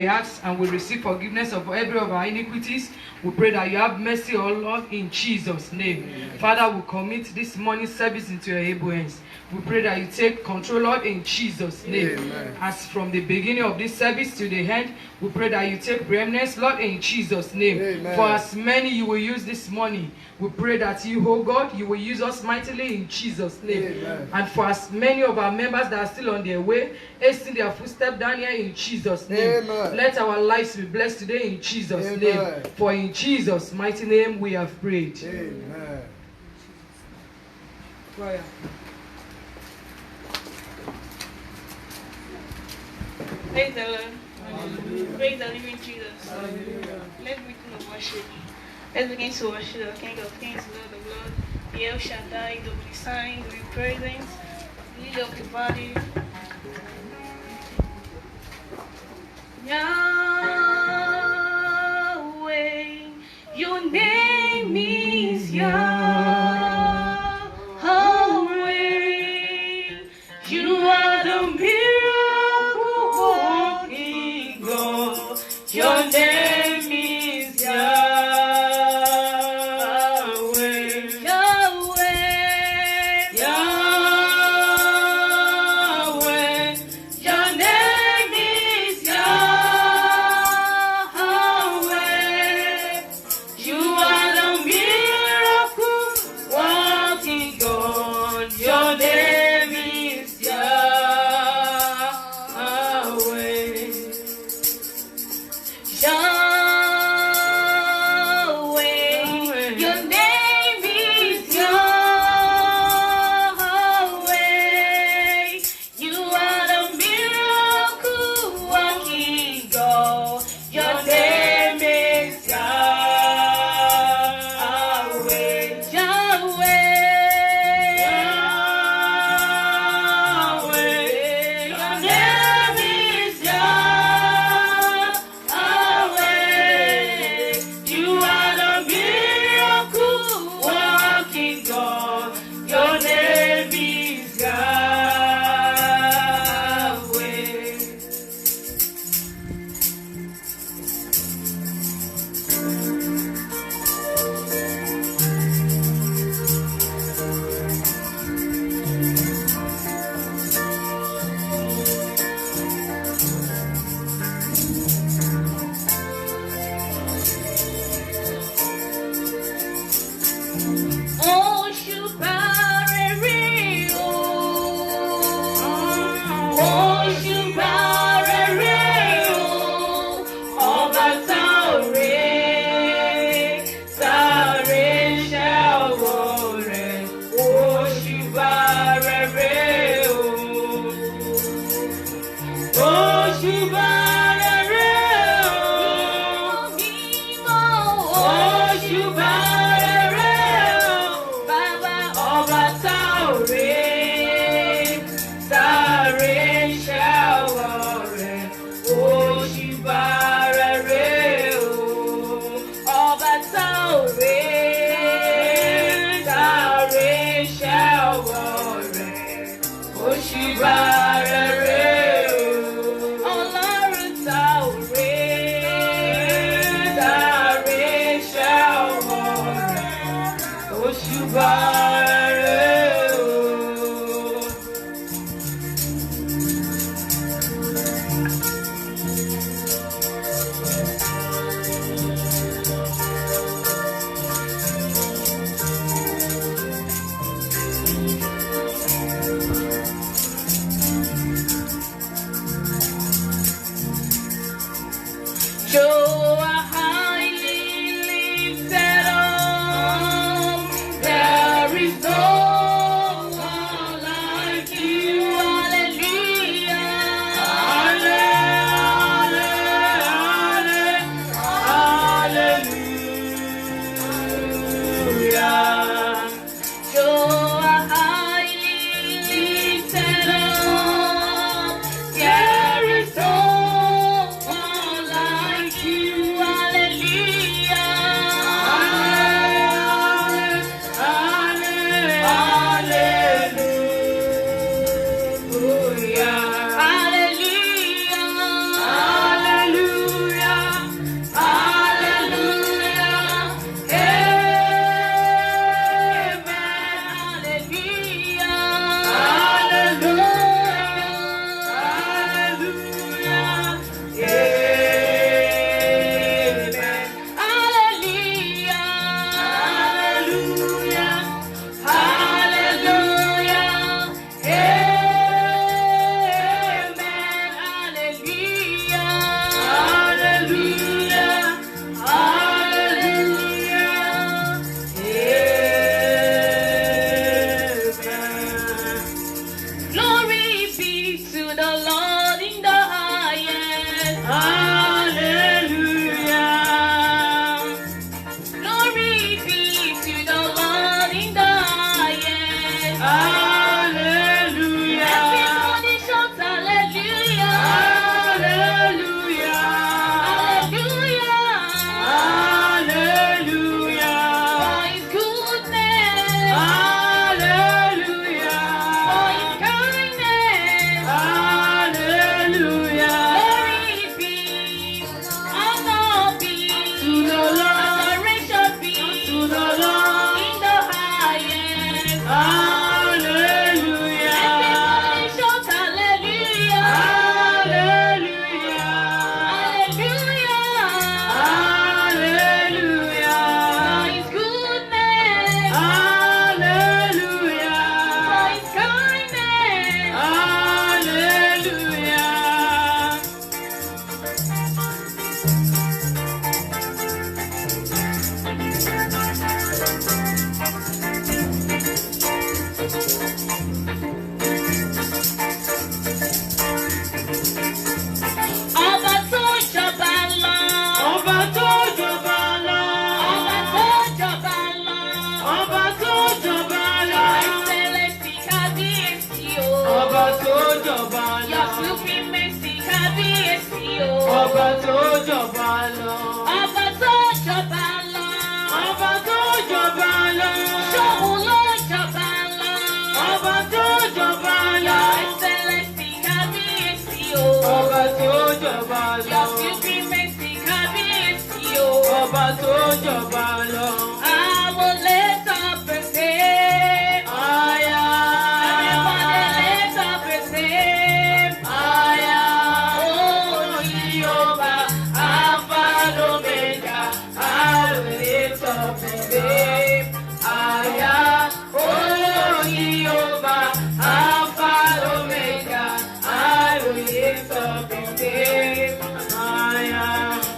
hearts and we receive forgiveness of every of our iniquities. We pray that you have mercy, O Lord, in Jesus' name. Amen. Father, we commit this morning service into your able hands. We pray that you take control, Lord, in Jesus' name. Amen. As from the beginning of this service to the end, we pray that you take preeminence, Lord, in Jesus' name. Amen. For as many you will use this morning, we pray that you, oh God, you will use us mightily in Jesus' name. Amen. And for as many of our members that are still on their way, hasten their footsteps down here in Jesus' name. Amen. Let our lives be blessed today in Jesus' Amen. Name. For in Jesus' mighty name we have prayed. Amen. Prayer. Praise the Lord. Hallelujah. Praise the living Jesus. Hallelujah. Let's begin to worship. Let's begin to worship the King of Kings, Lord of Lords, the El Shaddai, the Omniscient, the Presence, the Lily of the Valley. Yahweh, your name is Yahweh. You are the miracle working God. Your name is Yahweh. Yahweh. Yahweh. Your name is Yahweh. You are the miracle working God. Your name is Yahweh. Yahweh, your name is Yahweh. You are the miracle working God. Your name is Yahweh. Yahweh. Yahweh. Your name is Yahweh. You are the miracle working God. Your name is Yahweh. jọba lọ. Ọba tó jọba lọ. Ọba tó jọba lọ. Ṣóhun ló jọba lọ. Ọba tó jọba lọ. Your Excellency kábíyèsí o. Ọba tó jọba lọ. Your Supremacy kábíyèsí o. Ọba tó jọba lọ. I will lift up and say, Aya. everybody lift up and say, Aya. oh Jehovah, Alpha and Omega, I will lift up his name. Aya. Oh Jehovah, Alpha and Omega, I will lift up his name. Aya.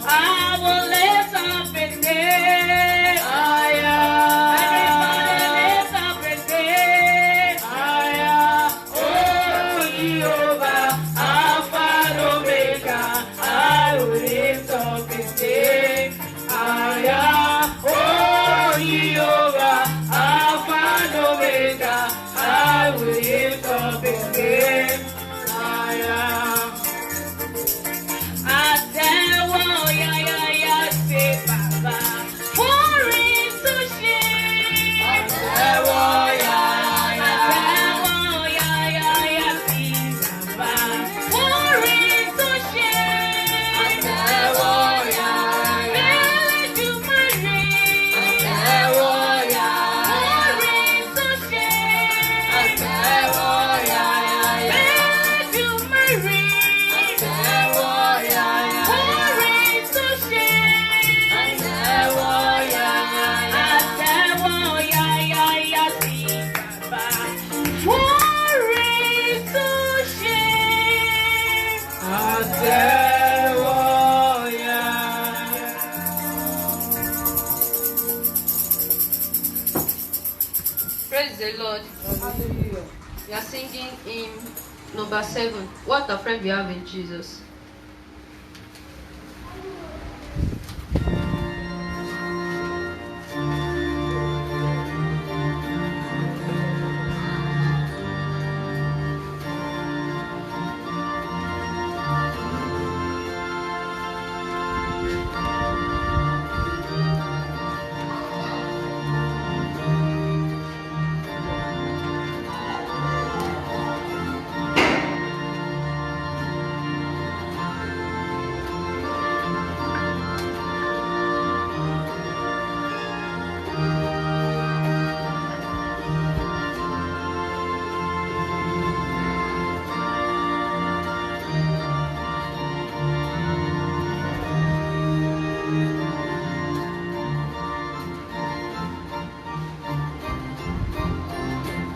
I will lift up and say, Aya. everybody lift up and say, Aya. Oh Jehovah, Alpha and Omega, I will lift up his name. Aya. Oh Jehovah, Alpha and Omega, I will lift up his name. Aya. àtẹ́wọ́ yáyáyá ṣe bàbá. Orin tó ṣe. Àtẹ́wọ́ yáyáyá. Àtẹ́wọ́ yáyáyá sí bàbá. Orin tó ṣe. Àtẹ́wọ́ yáyáyá. Elédùmarè. Àtẹ́wọ́ yáyáyá. Orin tó ṣe. Àtẹ́wọ́ yáyáyá. Elédùmarè. Àtẹ́wọ́ yáyáyá. Orin tó ṣe. Àtẹ́wọ́ yáyáyá. Àtẹ́wọ́ yáyáyá sí bàbá. Orin tó ṣe. Àtẹ́wọ́ yáyáyá. Praise the Lord. We are singing hymn number 7. What a friend we have in Jesus.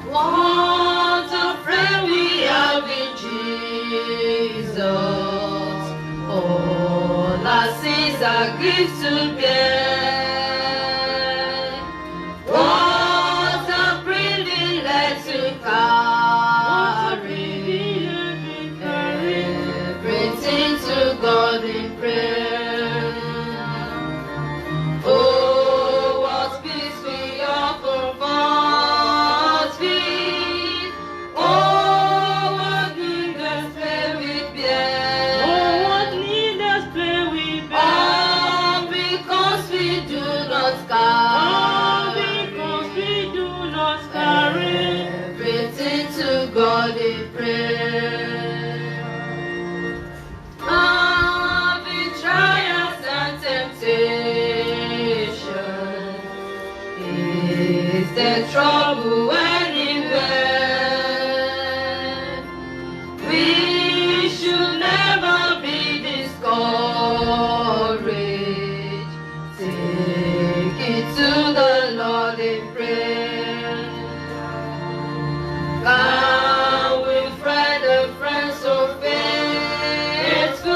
What a friend we have in Jesus. All our sins are grief to bear. What a privilege to carry everything to God in prayer. Oh, what peace we offer God's feet. Oh, what needless play we bear. Oh, what needless play we bear. All because we do not All carry because we do not carry everything to God in prayer. Having trials and temptation, is there trouble anywhere? We should never be discouraged. Take it to the Lord in prayer. Come with friend and friend so faithful,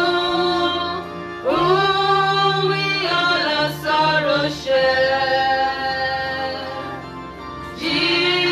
who we all our sorrow share. Jesus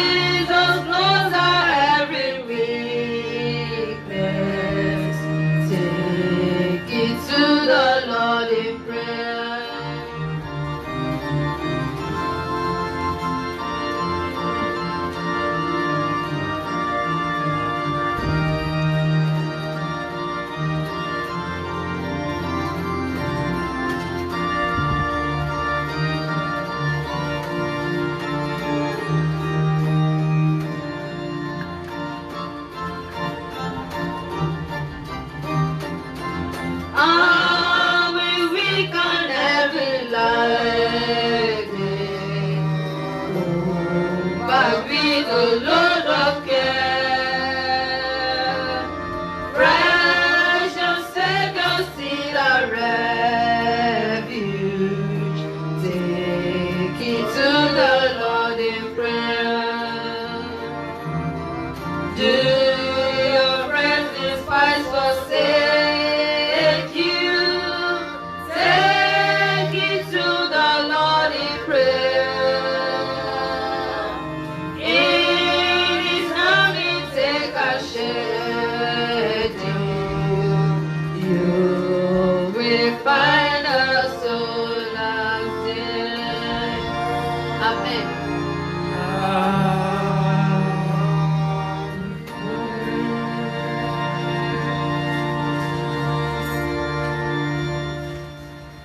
load of care. Precious Savior, still a refuge. Take it to the Lord in prayer. Do your friends despise forsake you? Take it to the Lord in prayer. In His army, take a shelter. You will find a soul lasting. Amen.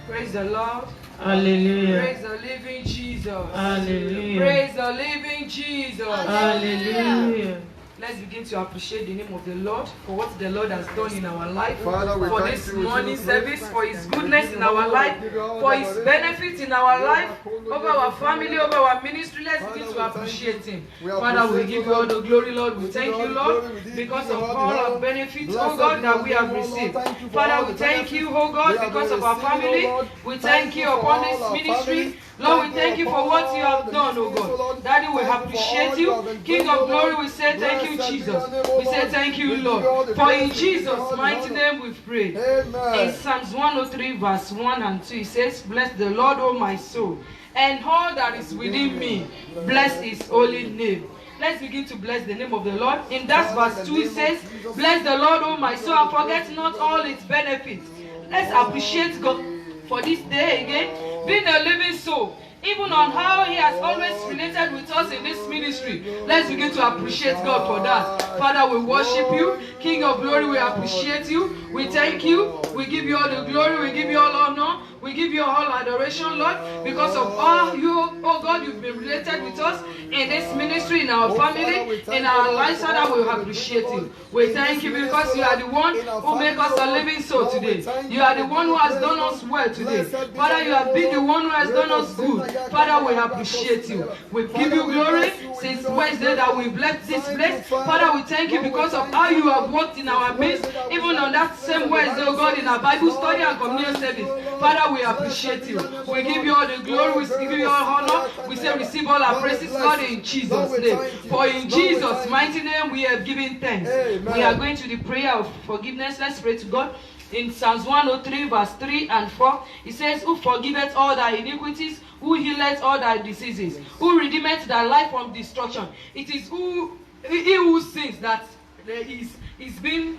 Praise the Lord. Hallelujah. Praise the living Jesus. Hallelujah. Praise the living Jesus. Hallelujah. Let's begin to appreciate the name of the Lord for what the Lord has done in our life, Father, we for thank this you, we morning give you praise. service, for His goodness in our life, for His benefits in our life, over our family, over our ministry. Let's begin to appreciate Him. Father, we give you all the glory, Lord. We thank you, Lord, because of all our benefits, oh God, that we have received. Father, we thank you, oh God, because of our family. We thank you upon this ministry. Lord, we thank you for what you have done, oh God. Daddy, we appreciate you. King of glory, we say thank you, Jesus. We say thank you, Lord. For in Jesus' mighty name we pray. In Amen. Psalms 103 verse 1 and 2, it says, bless the Lord, O my soul, and all that is within me. Bless His holy name. Let's begin to bless the name of the Lord. In that verse 2, it says, bless the Lord, O my soul, and forget not all its benefits. Let's appreciate God for this day again, being a living soul. Even on how He has always related with us in this ministry. Let's begin to appreciate God for that. Father, we worship you. King of glory, we appreciate you. We thank you. We give you all the glory. We give you all honor. We give you all adoration, Lord, because of all you, oh God, you've been related with us in this ministry, in our family, in our lives. Father, we appreciate you. We thank you because you are the one who makes us a living soul today. You are the one who has done us well today. Father, you have been the one who has done us good. Father, we appreciate you. We give you glory since Wednesday that we've left this place. Father, we thank you because of how you have worked in our midst, even on that same Wednesday, oh God, in our Bible study and communion service. Father, we appreciate you. We give you all the glory. We give you all honor. We say receive all our praises, Lord, in Jesus' name. For in Jesus' mighty name we have given thanks. We are going to the prayer of forgiveness. Let's pray to God. In Psalms 103 verse 3 and 4, it says, who forgiveth all thy iniquities, who healeth all thy diseases, who redeemeth thy life from destruction. It is he who sins that is being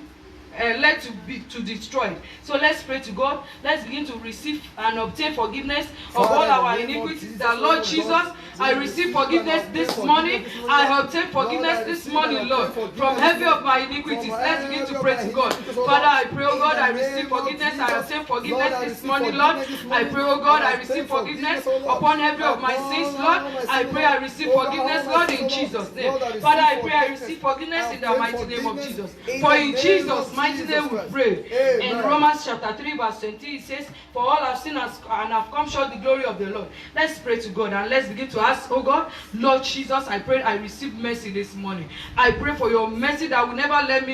led to destroy. So let's pray to God. Let's begin to receive and obtain forgiveness of all our iniquities. That Lord Jesus, I receive forgiveness this morning. I obtain forgiveness this morning, Lord, from every of my iniquities. Let's begin to pray to God. Father, I pray, oh God, I receive forgiveness. I obtain forgiveness this morning, Lord. I pray, oh God, I receive forgiveness upon every of my sins, Lord. I pray I receive forgiveness, Lord, in Jesus' name. Father, I pray I receive forgiveness in the mighty name of Jesus. For in Jesus' mighty name we pray. In Romans chapter 3 verse 20, it says, for all have sinned and have come short the glory of the Lord. Let's pray to God and let's begin to ask, oh God, Lord Jesus, I pray I receive mercy this morning. I pray for your mercy that will never let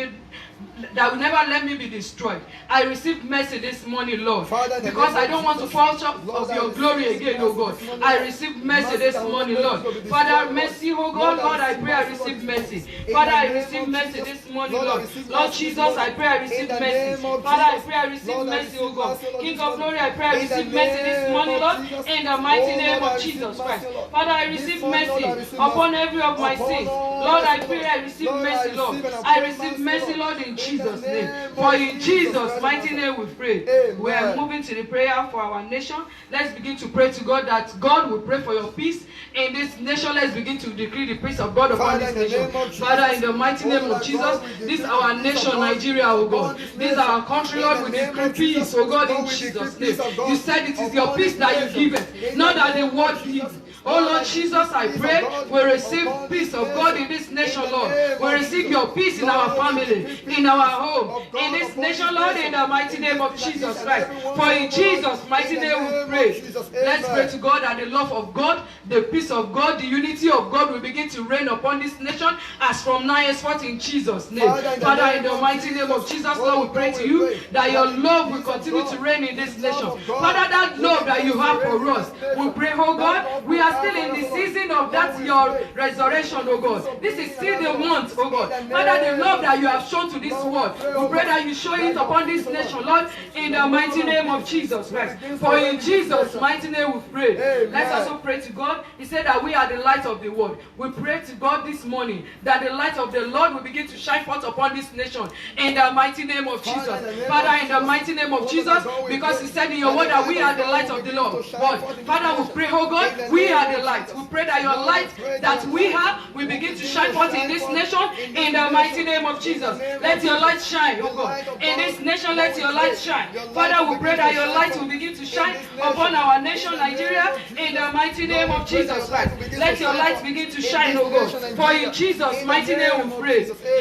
me be destroyed. I receive mercy this morning, Lord, because I don't want to fall short of your glory again, oh God. I receive mercy this morning, Lord. Father, mercy, oh God, Lord, I pray I receive mercy. Father, I receive mercy this morning, Lord. Lord Jesus, I pray I receive mercy. Father, I pray I receive mercy, oh God. King of glory, I pray I receive mercy this morning, Lord, in the mighty name of Jesus Christ. Father, I receive mercy upon every of my sins. Lord, I pray I receive mercy, Lord. I receive mercy, Lord, in Jesus' name. For in Jesus' mighty name we pray. We are moving to the prayer for our nation. Let's begin to pray to God that God will pray for your peace in this nation. Let's begin to decree the peace of God upon this nation. Father, in the mighty name of Jesus, this is our nation, Nigeria, oh God. This is our country, Lord. We decree peace, oh God, in Jesus' name. You said it is your peace that you give it, not that the world gives. Oh Lord Jesus, I pray we receive peace of God in this nation, Lord. We receive your peace in our family. in our home, in this nation, Lord, in the mighty name of Jesus Christ. For in Jesus' mighty name we pray. Let's pray to God that the love of God, the peace of God, the unity of God will begin to reign upon this nation as from now henceforth in Jesus' name. Father, in the mighty name of Jesus, Lord, we pray to you that your love will continue to reign in this nation. Father, that love that you have for us, we pray, oh God, we are still in the season of that your resurrection, oh God. This is still the month, oh God. Father, the love that you have shown to this world, we pray that you show it upon this nation, Lord, in the mighty name of Jesus Christ. For in Jesus' mighty name we pray. Let's also pray to God. He said that we are the light of the world. We pray to God this morning that the light of the Lord will begin to shine forth upon this nation in the mighty name of Jesus. Father, in the mighty name of Jesus, because He said in your word that we are the light of the Lord. Father, we pray, oh God, we are the light. We pray that your light that we have will begin to shine forth in this nation in the mighty name of Jesus. Let your light shine, oh God. In this nation, let your light shine. Father, we pray that your light will begin to shine upon our nation, Nigeria, in the mighty name of Jesus Christ. Let your light begin to shine, oh God. For in Jesus' mighty name we pray.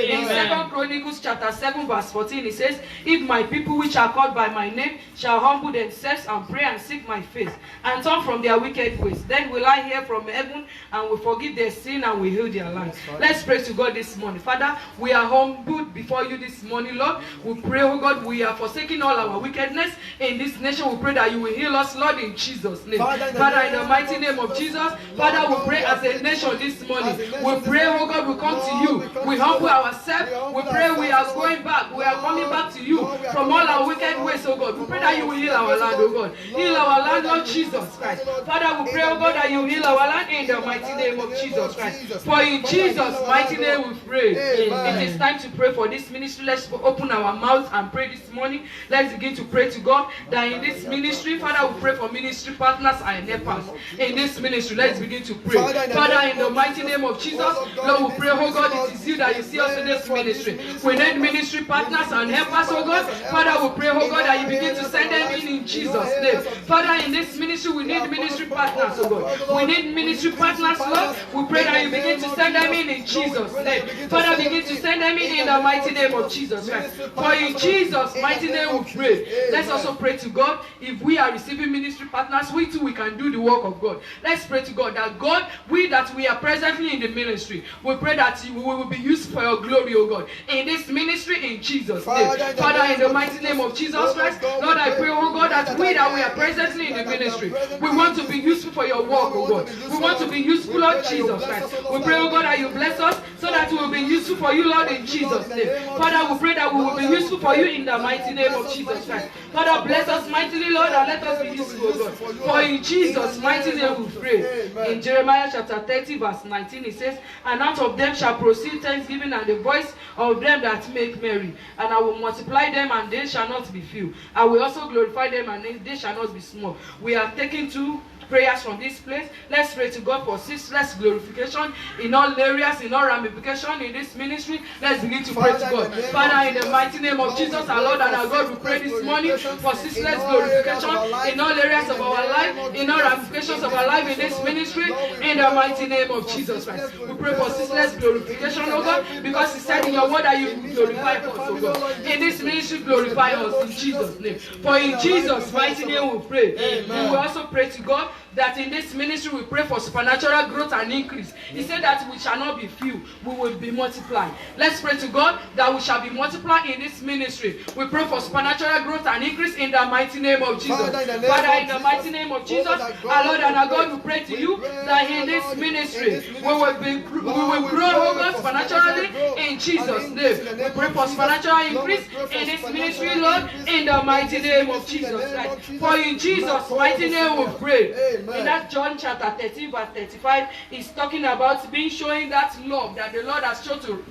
In 2 Chronicles chapter 7 verse 14, it says, if my people which are called by my name shall humble themselves and pray and seek my face and turn from their wicked ways, then will I hear from heaven and will forgive their sin and will heal their land. Let's pray to God this morning. Father, we are humbled before you this morning, Lord. We pray, oh God, we are forsaking all our wickedness in this nation. We pray that you will heal us, Lord, in Jesus' name. Father, in the mighty name of Jesus, Father, we pray as a nation this morning. We pray, oh God, we come to you. We humble ourselves. We pray we are going back. We are coming back to you from all our wicked ways, oh God. We pray that you will heal our land, oh God. Heal our land, Lord Jesus Christ. Father, we pray, oh God, that you heal our land in the mighty name of Jesus Christ. For in Jesus' mighty name we pray. It is time to pray for this ministry. Let's open our mouths and pray this morning. Let's begin to pray to God that in this ministry, Father, we pray for ministry partners and helpers. In this ministry, let's begin to pray. Father, in the mighty name of Jesus, Lord, we pray, oh God, it is you that you see us in this ministry. We need ministry partners and helpers, oh God. Father, we pray, oh God, that you begin to send them in Jesus' name. Father, in this ministry, we need ministry partners, oh God. We need ministry partners, Lord. We pray that you begin to send them in Jesus' name. Father, begin to send them in the mighty name of Jesus Christ. For in Jesus' mighty name we pray. Let's also pray to God. If we are receiving ministry partners, we too, we can do the work of God. Let's pray to God that God, we are presently in the ministry, we pray that we will be used for your glory, oh God, in this ministry in Jesus' name. Father, in the mighty name of Jesus Christ, Lord, I pray, oh God, that we are presently in the ministry, we want to be useful for your work, oh God. We want to be useful, Lord Jesus Christ. We pray, oh God, that you bless us so that we will be useful for you, Lord, in Jesus' name. Father, we pray that we will be useful for you in the mighty name of Jesus Christ. Father, bless us mightily, Lord, and let us be useful, oh God. For in Jesus' mighty name we pray. In Jeremiah chapter 30 verse 19 it says, and out of them shall proceed thanksgiving and the voice of them that make merry. And I will multiply them and they shall not be few. I will also glorify them and they shall not be small. We are taking two prayers from this place. Let's pray to God for ceaseless glorification in all areas, in all ramifications in this ministry. Let's begin to pray to God. Father, in the mighty name of Jesus, our Lord and our God, we pray this morning for ceaseless glorification in all areas of our life, in all ramifications of our life in this ministry, in the mighty name of Jesus Christ. We pray for ceaseless glorification, oh God, because He said in your word that you glorify us, oh God. In this ministry, glorify us in Jesus' name. For in Jesus' mighty name we pray. We will also pray to God that in this ministry we pray for supernatural growth and increase. He said that we shall not be few, we will be multiplied. Let's pray to God that we shall be multiplied in this ministry. We pray for supernatural growth and increase in the mighty name of Jesus. Father, in the mighty name of Jesus, our Lord and our God, we pray to you that in this ministry we will grow, oh God, supernaturally in Jesus' name. We pray for supernatural increase in this ministry, Lord, in the mighty name of Jesus Christ. For in Jesus' mighty name we pray. In that John chapter 13 verse 35, he's talking about showing that love that the Lord has shown to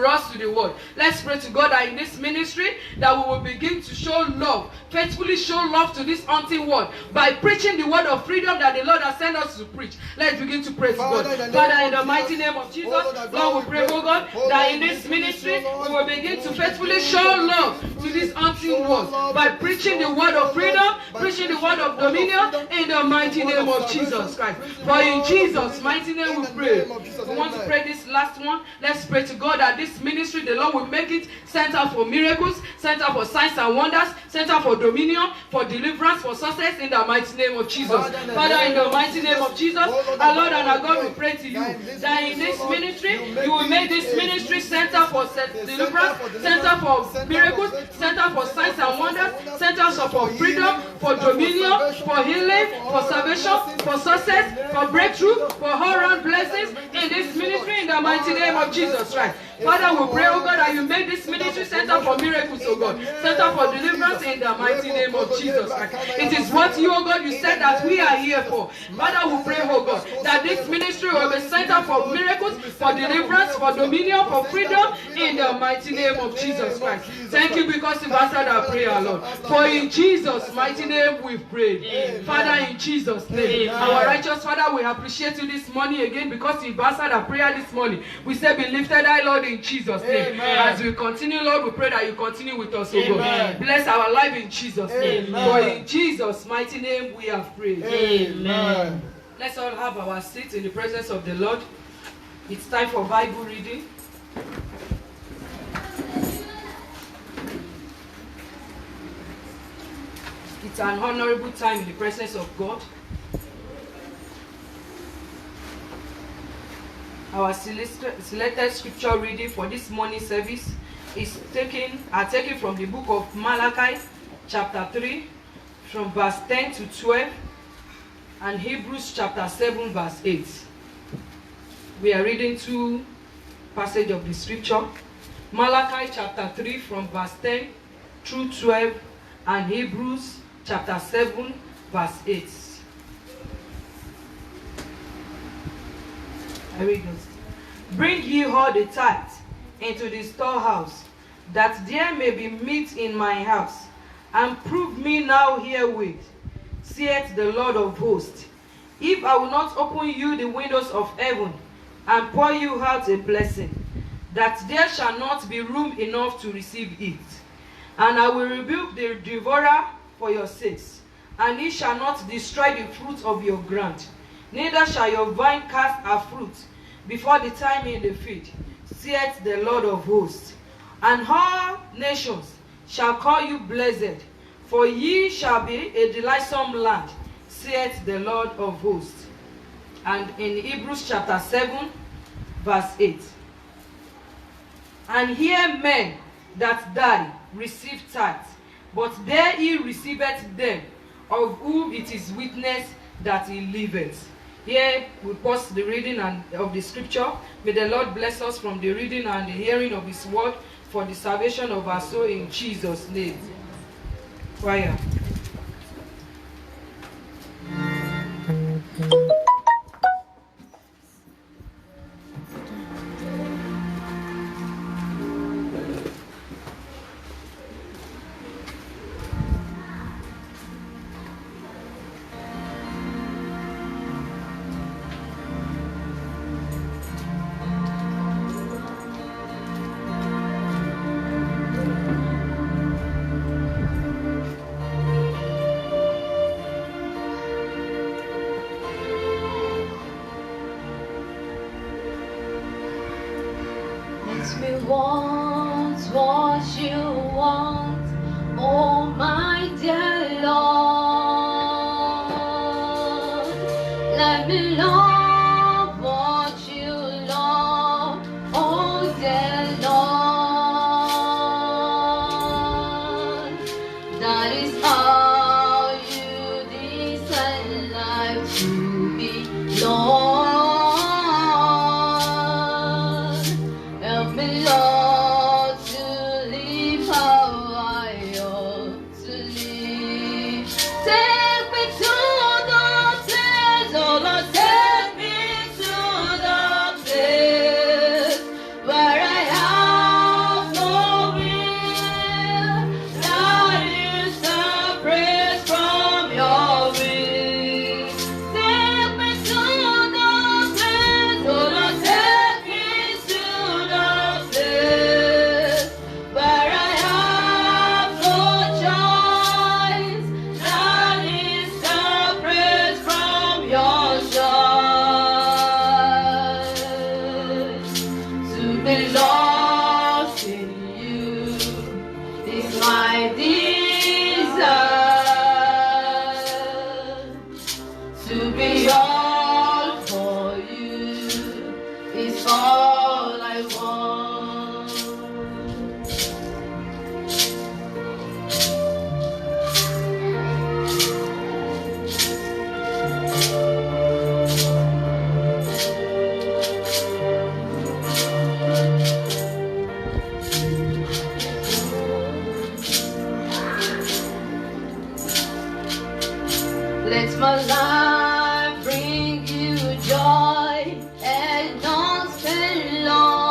us, to the world. Let's pray to God that in this ministry that we will begin to show love, faithfully show love to this hunting world by preaching the word of freedom that the Lord has sent us to preach. Let's begin to pray to God. Father, in the mighty name of Jesus, Lord, we pray, oh God, that in this ministry we will begin to faithfully show love to this hunting world by preaching the word of freedom, establishing the word of dominion in the mighty name of Jesus Christ. For in Jesus' mighty name we pray. We want to pray this last one. Let's pray to God that this ministry, the Lord will make it center for miracles, center for signs and wonders, center for dominion, for deliverance, for success in the mighty name of Jesus. Father, in the mighty name of Jesus, our Lord and our God, we pray to you that in this ministry, you will make this ministry center for deliverance, center for miracles, center for signs and wonders, centers for freedom, for dominion, for healing, for salvation, for success, for breakthrough, for all-round blessings in this ministry in the mighty name of Jesus Christ. Father, we pray, oh God, that you make this ministry center for miracles, oh God, center for deliverance in the mighty name of Jesus Christ. It is what you, oh God, you said that we are here for. Father, we pray, oh God, that this ministry will be center for miracles, for deliverance, for dominion, for freedom in the mighty name of Jesus Christ. Thank you because you've answered our prayer, Lord. For in Jesus' mighty name we've prayed. Father, in Jesus' name. Our righteous Father, we appreciate you this morning again because you've answered our prayer this morning. We say be lifted high, Lord, in Jesus' name. As we continue, Lord, we pray that you continue with us, oh God. Bless our life in Jesus' name. For in Jesus' mighty name we have prayed. Amen. Let's all have our seats in the presence of the Lord. It's time for Bible reading. It's an honorable time in the presence of God. Our selected scripture reading for this morning service is taken from the book of Malachi, chapter 3, from verse 10 to 12, and Hebrews chapter 7, verse 8. We are reading two passages of the scripture. Malachi chapter 3 from verse 10 through 12, and Hebrews chapter 7, verse 8. I read this. Bring ye all the tithe into the storehouse, that there may be meat in my house, and prove me now herewith, saith the Lord of hosts, if I will not open you the windows of heaven, and pour you out a blessing, that there shall not be room enough to receive it. And I will rebuke the devourer for your sakes, and he shall not destroy the fruit of your ground, neither shall your vine cast her fruit before the time in the field, saith the Lord of hosts. And all nations shall call you blessed, for ye shall be a delightsome land, saith the Lord of hosts. And in Hebrews chapter 7, verse 8. And here men that die receive tithes, but there he receiveth them, of whom it is witness that he liveth. Here we pause the reading of the scripture. May the Lord bless us from the reading and the hearing of his word for the salvation of our soul in Jesus' name. Choir. Let me want what you want, oh my dear Lord. Let me love what you love, oh dear Lord. That is how you design life to be, Lord. Help me, Lord, to live how I ought to live. Take me to the place, oh Lord, take Let my life bring you joy and not spend long.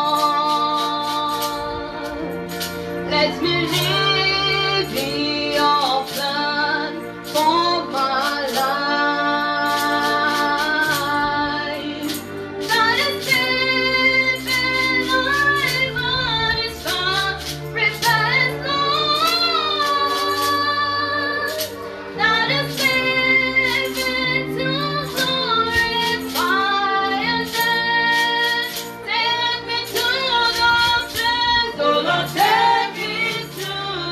Let me live in your plan for my life. That is living life on His path, repent Lord. That is living to glorify and then take me to the place, oh Lord, take me to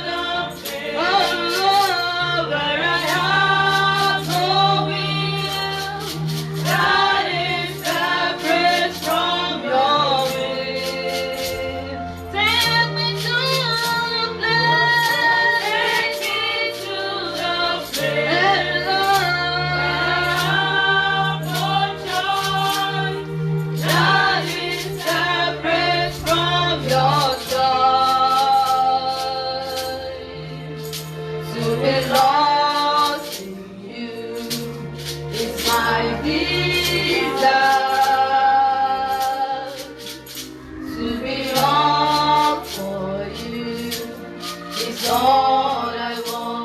the place, oh Lord, where I have no will, that is separate from your will. Take me to the place, take me to the place, Lord, that is separate from your joy. To be lost in you is my desire. To be all for you is all I want.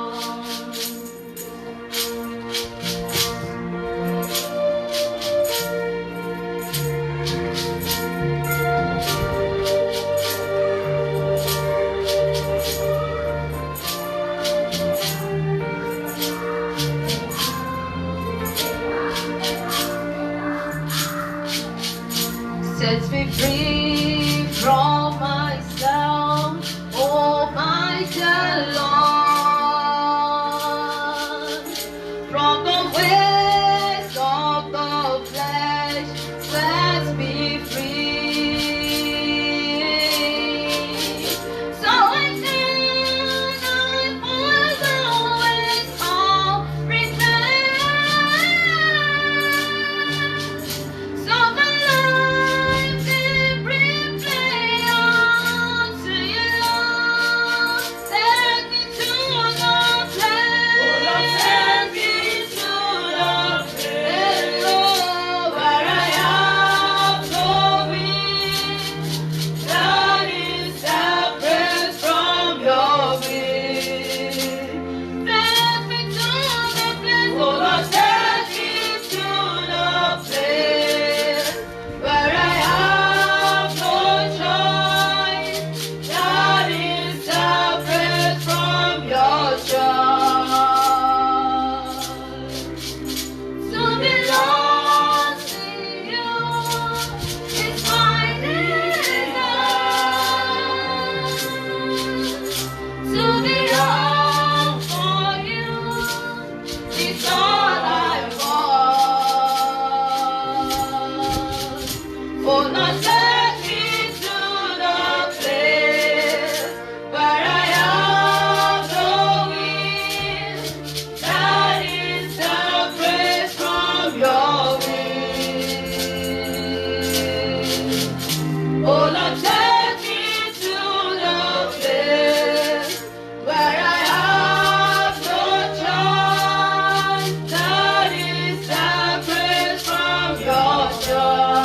Set me free from myself, oh my dear Lord, from the ways of the flesh, set me free. So I can I find the ways of repentance. So my life can bring play unto you, Lord. Take me to the place, oh Lord, take me to the place, Lord, where I have no will, that is separate from your will. Take me to the place, oh Lord, take me to the place where I have no choice, that is separate from your choice. To be lost in you is my desire. To be all for you is all I want. Oh, Lord, take me to the place where I have no will, that is separate from your will. Oh, Lord, take me to the place where I have no choice, that is separate from your choice.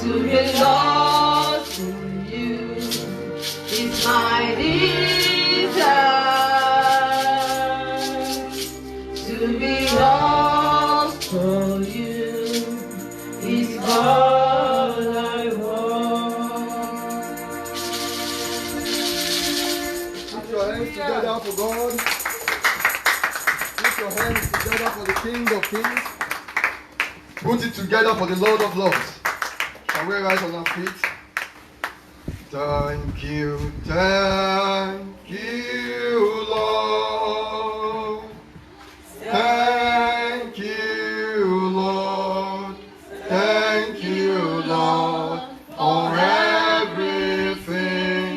To be lost in you is my desire. To be lost for you is all I want. Put your hands together for God. Put your hands together for the King of Kings. Put it together for the Lord of Lords. Shall we rise on our feet? Thank you, Lord. Thank you, Lord. Thank you, Lord, for everything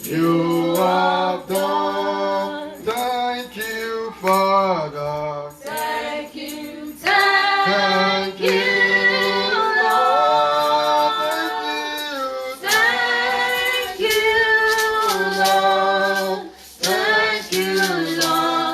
you have done. Thank you, Father. Thank you, Thank you, Lord. Thank you. Lord. Thank you, Lord.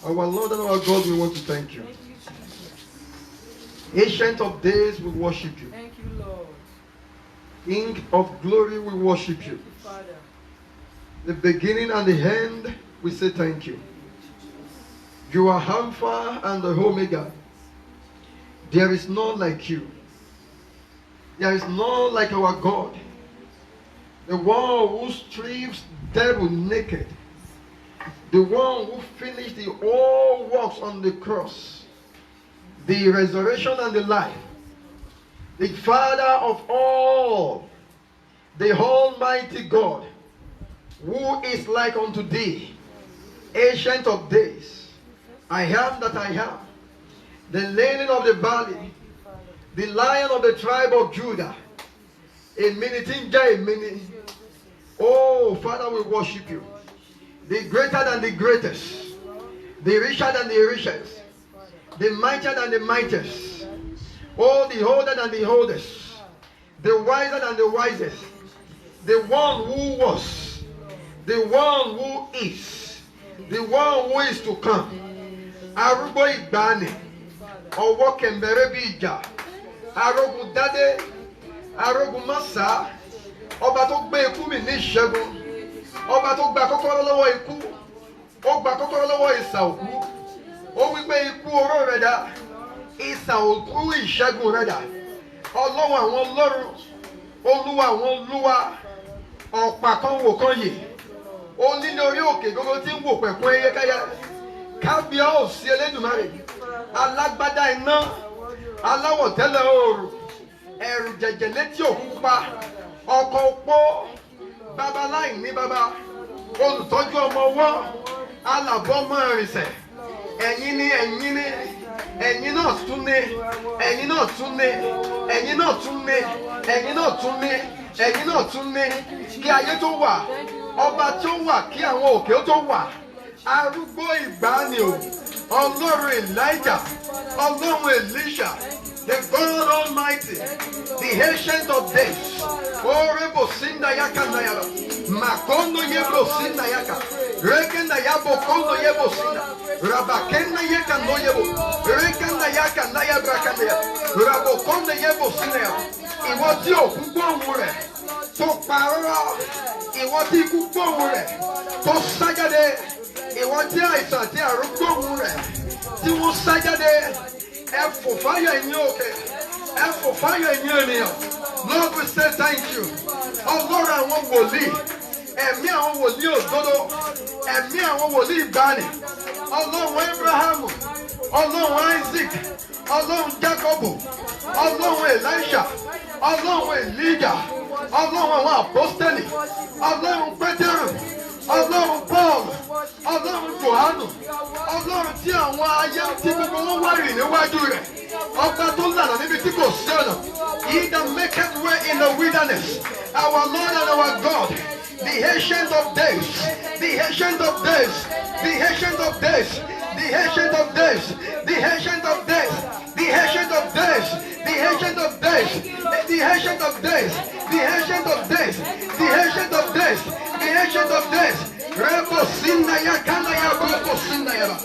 Our Lord and our God, we want to thank you. Ancient of days, we worship you. Thank you, Lord. King of glory, we worship you. Father. The beginning and the end, we say thank you. You are Alpha and the Omega. There is none like you. There is none like our God. The one who strips devil naked. The one who finished the all works on the cross. The resurrection and the life. The Father of all. The Almighty God. Who is like unto thee. Ancient of days. I am that I am. The Lion of the valley. The Lion of the tribe of Judah. Oh, Father, we worship you. The greater than the greatest. The richer than the richest. The mightier than the mightiest. Oh, the older than the oldest. The wiser than the wisest. The one who was. The one who is. The one who is to come. Arúgbó ìgbàanì. Ọwọ́ kẹ̀mbẹ̀rẹ̀ bí ìjà. Arógun dádé. Arógun mọ́sá. Ọba tó gbé ikú mi ní ìṣẹ́gun. Ọba tó gba kọ́kọ́rọ́ lọ́wọ́ ikú. Ó gba kọ́kọ́rọ́ lọ́wọ́ ìsà òkú. Ó wí pé ikú oró rẹ̀ dà. Ìsà òkú ìṣẹ́gun rẹ̀ dà. Ọlọ́run àwọn ọlọ́run. Olúwa àwọn olúwa. Ọ̀pá kan wò kan yè. Ó ní lórí òkè gógó tí ń wò pẹ̀kún ẹyẹkẹ́yẹ. Kábíyèsí Elédùmarè. Alágbádá iná. Aláwọ̀ tẹ́lẹ̀ oòrùn. Ẹ̀rù jẹ̀jẹ̀ létí òkú pupa. Ọkọ̀ opó. Bàbá láì ní bàbá. Olùtọ́jú ọmọ ọwọ́. Alàbọ̀ ọmọ ìrìnsẹ̀. Ẹ̀yin ni ẹ̀yin ni. Ẹ̀yin náà tún ní. Ẹ̀yin náà tún ní. Ẹ̀yin náà tún ní. Ẹ̀yin náà tún ní. Ẹ̀yin náà tún ní. Kí ayé tó wà. Ọba tó wà kí àwọn òkè tó wà. Arúgbó ìgbàanì o. Ọlọ́run Elijah. Ọlọ́run Elisha. The God Almighty, the Ancient of Days. Orebo sinda yaka nayaba. Makondo yebo sinda yaka. Rekenda yabo kondo yebo sinda. Rabakenda yaka no yebo. Rekenda yaka nayabra kanda. Rabokonda yebo sinda yaba. Ìwọ tí òkú gbóhùn rẹ̀ tó parọ́. Ìwọ tí ikú gbóhùn rẹ̀ tó sájáde. Ìwọ tí àìsàn àti àrùn gbóhùn rẹ̀ tí wọ́n sájáde. Ẹ fò fáyọ̀ ẹ̀yin òkè. Ẹ fò fáyọ̀ ẹ̀yin ènìyàn. Lord, we say thank you. Ọlọ́run àwọn wòlíì. Ẹ̀mí àwọn wòlíì òdodo. Ẹ̀mí àwọn wòlíì ìgbàanì. Ọlọ́run Abrahamu. Ọlọ́run Isaac. Ọlọ́run Jacobu. Ọlọ́run Elisha. Ọlọ́run Elijah. Ọlọ́run àwọn apọ́stẹ́lì. Ọlọ́run Pétérù. Ọlọ́run Paul. Ọlọ́run Jòhánù. Ọlọ́run tí àwọn ayé tí gbogbo wọn wá rìn níwájú rẹ̀. Ọba tó lànà níbi tí kò sí ọ̀nà. He that maketh way in the wilderness. Our Lord and our God. The Ancient of Days. The Ancient of Days. The Ancient of Days. The Ancient of Days. The Ancient of Days. The Ancient of Days. The Ancient of Days. The Ancient of Days. The Ancient of Days. The Ancient of Days. The Ancient of Days. Rebo sinda ya kana ya bobo sinda ya ba.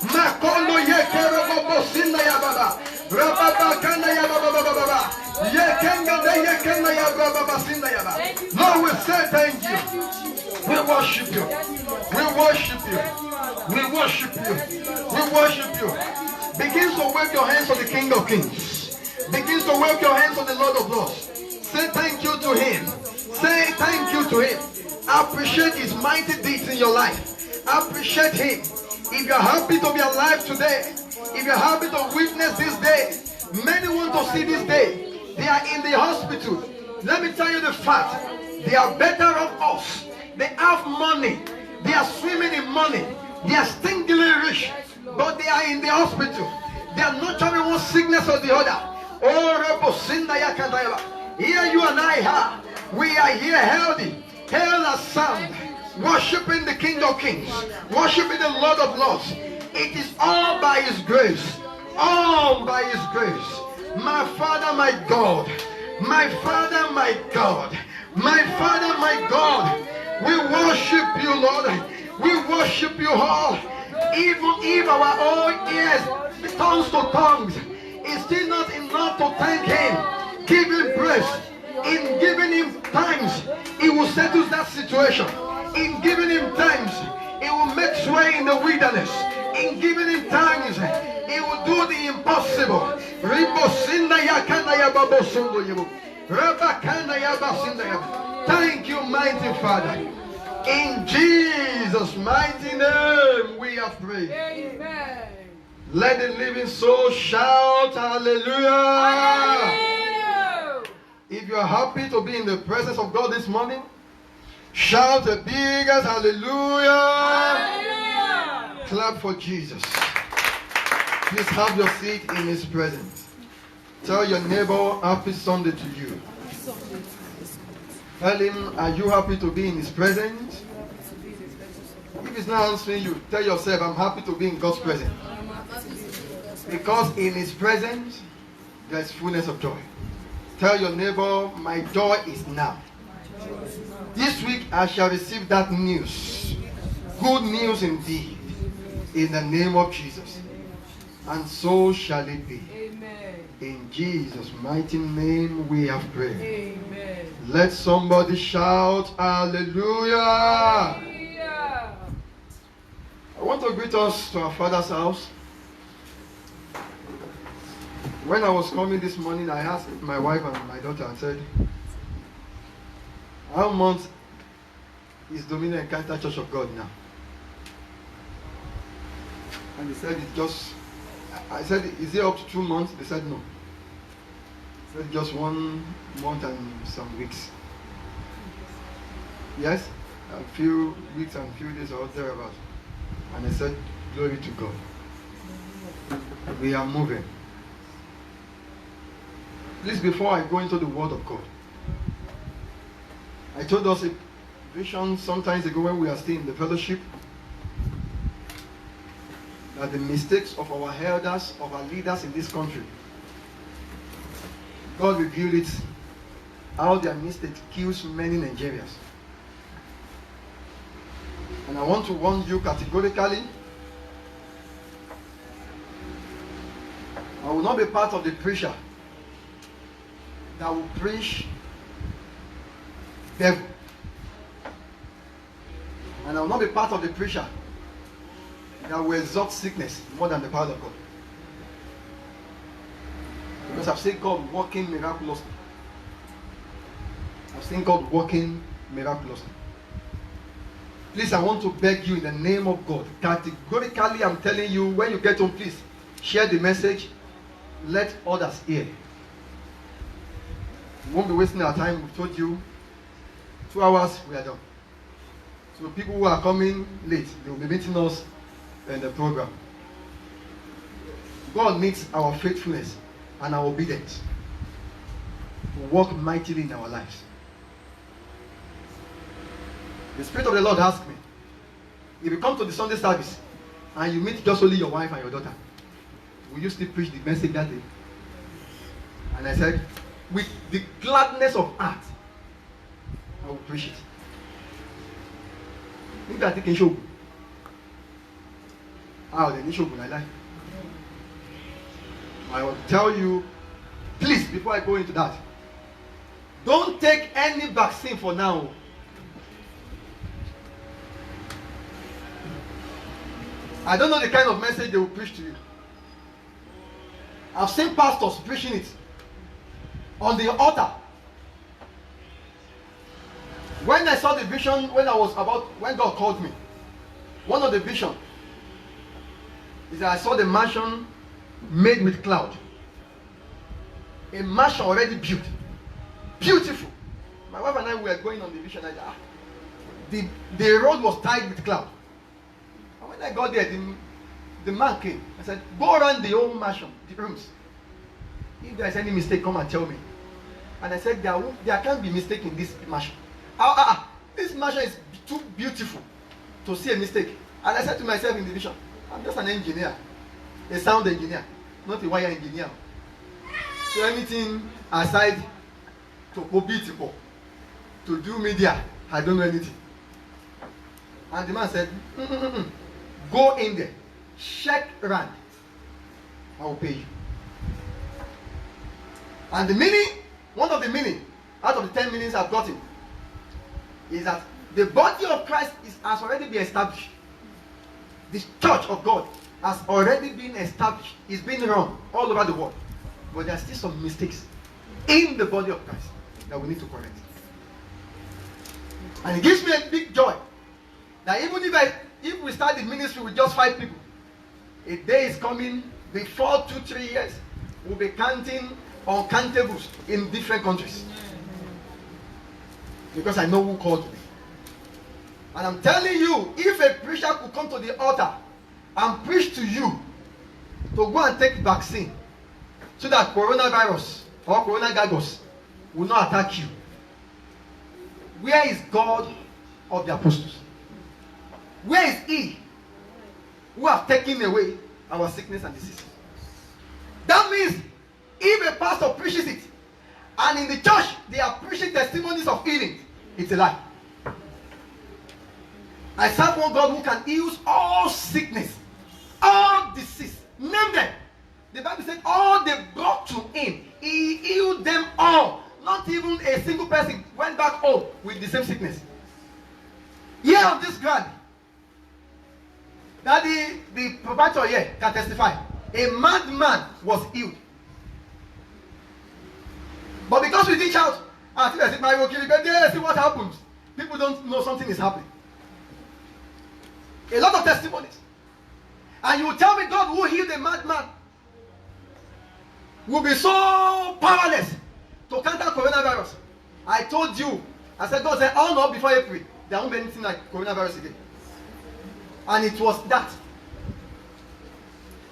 Makondo ye kero bobo sinda ya baba. Rababa kana ya baba baba baba. Ye kenga de ye kana ya baba sinda ya ba. Lord, we say thank you. We worship you. We worship you. We worship you. We worship you. Begin to wave your hands for the King of Kings. Begin to wave your hands on the Lord of Lords. Say thank you to Him. Say thank you to Him. Appreciate His mighty deeds in your life. Appreciate Him. If you're happy to be alive today, if you're happy to witness this day, many want to see this day. They are in the hospital. Let me tell you the fact. They are better off us. They have money. They are swimming in money. They are stinkingly rich. But they are in the hospital. They are not having one sickness or the other. Oh, here you and I are. We are here healthy. Hell and sound. Worshipping the King of Kings. Worshipping the Lord of Lords. It is all by His grace. All by His grace. My Father, my God. My Father, my God. My Father, my God. We worship you, Lord. We worship you all. Even if our own ears tongues to tongues, it's still not enough to thank Him. Give Him praise. In giving Him thanks, He will settle that situation. In giving Him thanks, He will make way in the wilderness. In giving Him thanks, He will do the impossible. Thank you, mighty Father. In Jesus' mighty name we have prayed. Amen. Let the living soul shout hallelujah. Hallelujah. If you are happy to be in the presence of God this morning, shout the biggest hallelujah. Hallelujah. Clap for Jesus. Please have your seat in His presence. Tell your neighbor, happy Sunday to you. Tell him, are you happy to be in His presence? If He's not answering you, tell yourself, I'm happy to be in God's presence. Because in His presence, there is fullness of joy. Tell your neighbor, my joy is now. This week I shall receive that news. Good news indeed. In the name of Jesus. And so shall it be. Amen. In Jesus' mighty name we have prayed. Amen. Let somebody shout hallelujah. Hallelujah. I want to greet us to our Father's house. When I was coming this morning, I asked my wife and my daughter and said, how months is Dominion Encounter Church of God now? And they said it's just, I said, is it up to 2 months? They said no. They said just 1 month and some weeks. Yes, a few weeks and few days or thereabouts. And I said, glory to God. We are moving. Please, before I go into the Word of God, I told us a vision sometimes ago when we are still in the fellowship that the mistakes of our elders, of our leaders in this country, God revealed it, how their mistakes kills many Nigerians. And I want to warn you categorically, I will not be part of the preacher that will preach devil. And I will not be part of the preacher that will exalt sickness more than the power of God. Because I've seen God working miraculously. I've seen God working miraculously. Please, I want to beg you in the name of God. Categorically, I'm telling you, when you get home, please share the message. Let others hear. We won't be wasting our time. We've told you 2 hours, we are done. So people who are coming late, they will be meeting us in the program. God needs our faithfulness and our obedience to work mightily in our lives. The Spirit of the Lord asked me, if you come to the Sunday service and you meet just only your wife and your daughter, will you still preach the message that day? And I said, with the gladness of heart, I will preach it. Think that it can show. How the show I like. I will tell you, please, before I go into that, don't take any vaccine for now. I don't know the kind of message they will preach to you. I've seen pastors preaching it. on the altar. When I saw the vision, when God called me, one of the vision is that I saw the mansion made with cloud. A mansion already built. Beautiful. My wife and I were going on the vision. The road was tied with cloud. And when I got there, the man came. I said, go around the whole mansion, the rooms. If there is any mistake, come and tell me. And I said, there can't be mistake in this mansion. This mansion is too beautiful to see a mistake. And I said to myself in the vision, I'm just an engineer, a sound engineer, not a wire engineer. So anything aside to Obitipo, to do media, I don't know anything. And the man said, go in there, check around, I will pay you. And the meaning, one of the meaning, out of the 10 meanings I've gotten, is that the body of Christ has already been established. The church of God has already been established. It's been run all over the world. But there are still some mistakes in the body of Christ that we need to correct. And it gives me a big joy that even if we start the ministry with just 5 people, a day is coming before 2-3 years, we'll be counting uncountables in different countries. Because I know who called me. And I'm telling you, if a preacher could come to the altar and preach to you to go and take vaccine so that coronavirus or coronavirus will not attack you, where is God of the apostles? Where is He who have taken away our sickness and disease? That means if a pastor preaches it and in the church they are preaching testimonies of healing, it's a lie. I serve one God who can heal all sickness, all disease. Name them. The Bible said all they brought to Him, He healed them all. Not even a single person went back home with the same sickness. Here on this ground, that the proprietor here can testify. A madman was healed. But because we reach out, and I said, see what happens. People don't know something is happening. A lot of testimonies. And you will tell me God who healed a madman will be so powerless to counter coronavirus. I told you, I said, God said, oh no, before April, there won't be anything like coronavirus again. And it was that.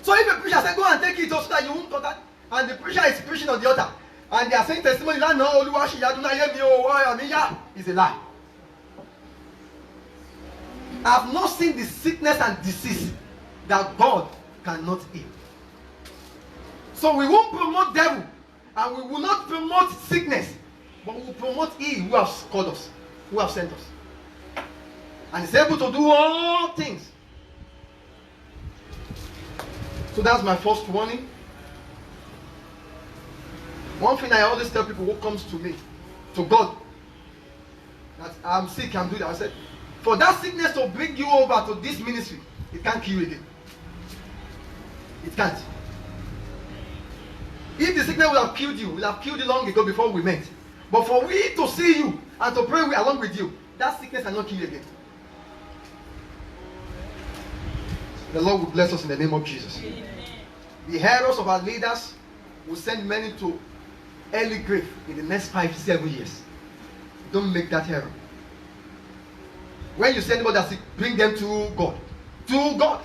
So if a preacher said, go and take it so that you won't cut that, and the preacher is preaching on the altar, and they are saying testimony that no, is a lie. I have not seen the sickness and disease that God cannot heal. So we won't promote devil, and we will not promote sickness, but we will promote He who has called us, who has sent us. And is able to do all things. So that's my first warning. One thing I always tell people who comes to me, to God, that I'm sick, I'm doing that. I said, for that sickness to bring you over to this ministry, it can't kill you again. It can't. If the sickness would have killed you, it would have killed you long ago before we met. But for we to see you and to pray along with you, that sickness cannot kill you again. The Lord will bless us in the name of Jesus. Amen. The heroes of our leaders will send many to early grave in the next 5-7 years. Don't make that error. When you send anybody that's sick, bring them to God. To God.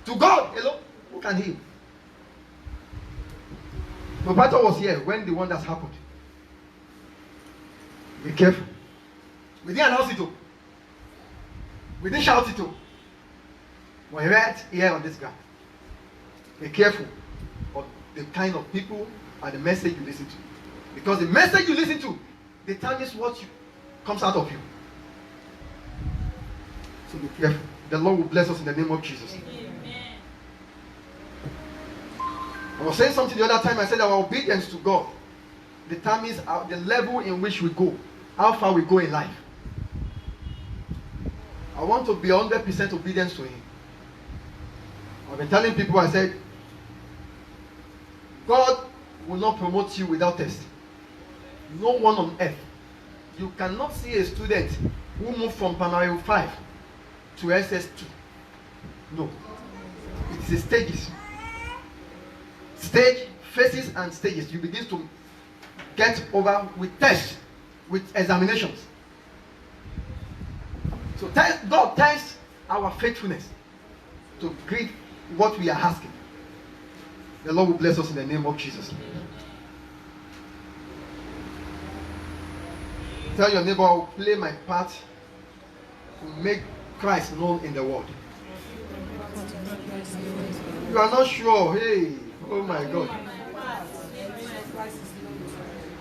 To God alone. Who can heal? The pastor was here when the wonders happened. Be careful. We didn't announce it too. We didn't shout it too. We're right here on this ground. Be careful of the kind of people and the message you listen to. Because the message you listen to determines what comes out of you. So be careful. The Lord will bless us in the name of Jesus. Amen. I was saying something the other time. I said our obedience to God determines the level in which we go, how far we go in life. I want to be 100% obedient to Him. I've been telling people, I said, God will not promote you without test. No one on earth. You cannot see a student who moved from primary 5 to SS2. No. It is stages. Stage, phases and stages. You begin to get over with tests, with examinations. So God tests our faithfulness to greet what we are asking. The Lord will bless us in the name of Jesus. Tell your neighbor, I will play my part to make Christ known in the world. You are not sure. Hey, oh my God.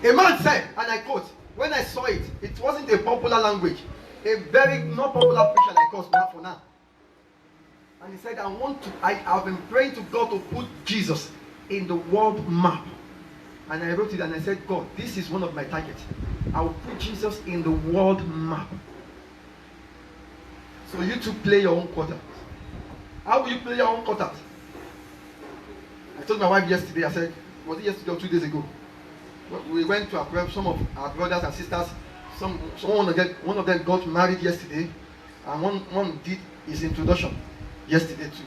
A man said, and I quote, when I saw it, it wasn't a popular language, a very not popular preacher like us for now. And he said, I have been praying to God to put Jesus in the world map. And I wrote it and I said, God, this is one of my targets. I will put Jesus in the world map. So you two play your own quarters. How will you play your own quarters? I told my wife yesterday, I said, was it yesterday or 2 days ago? We went to Akure, some of our brothers and sisters, one of them got married yesterday, and one did his introduction yesterday too.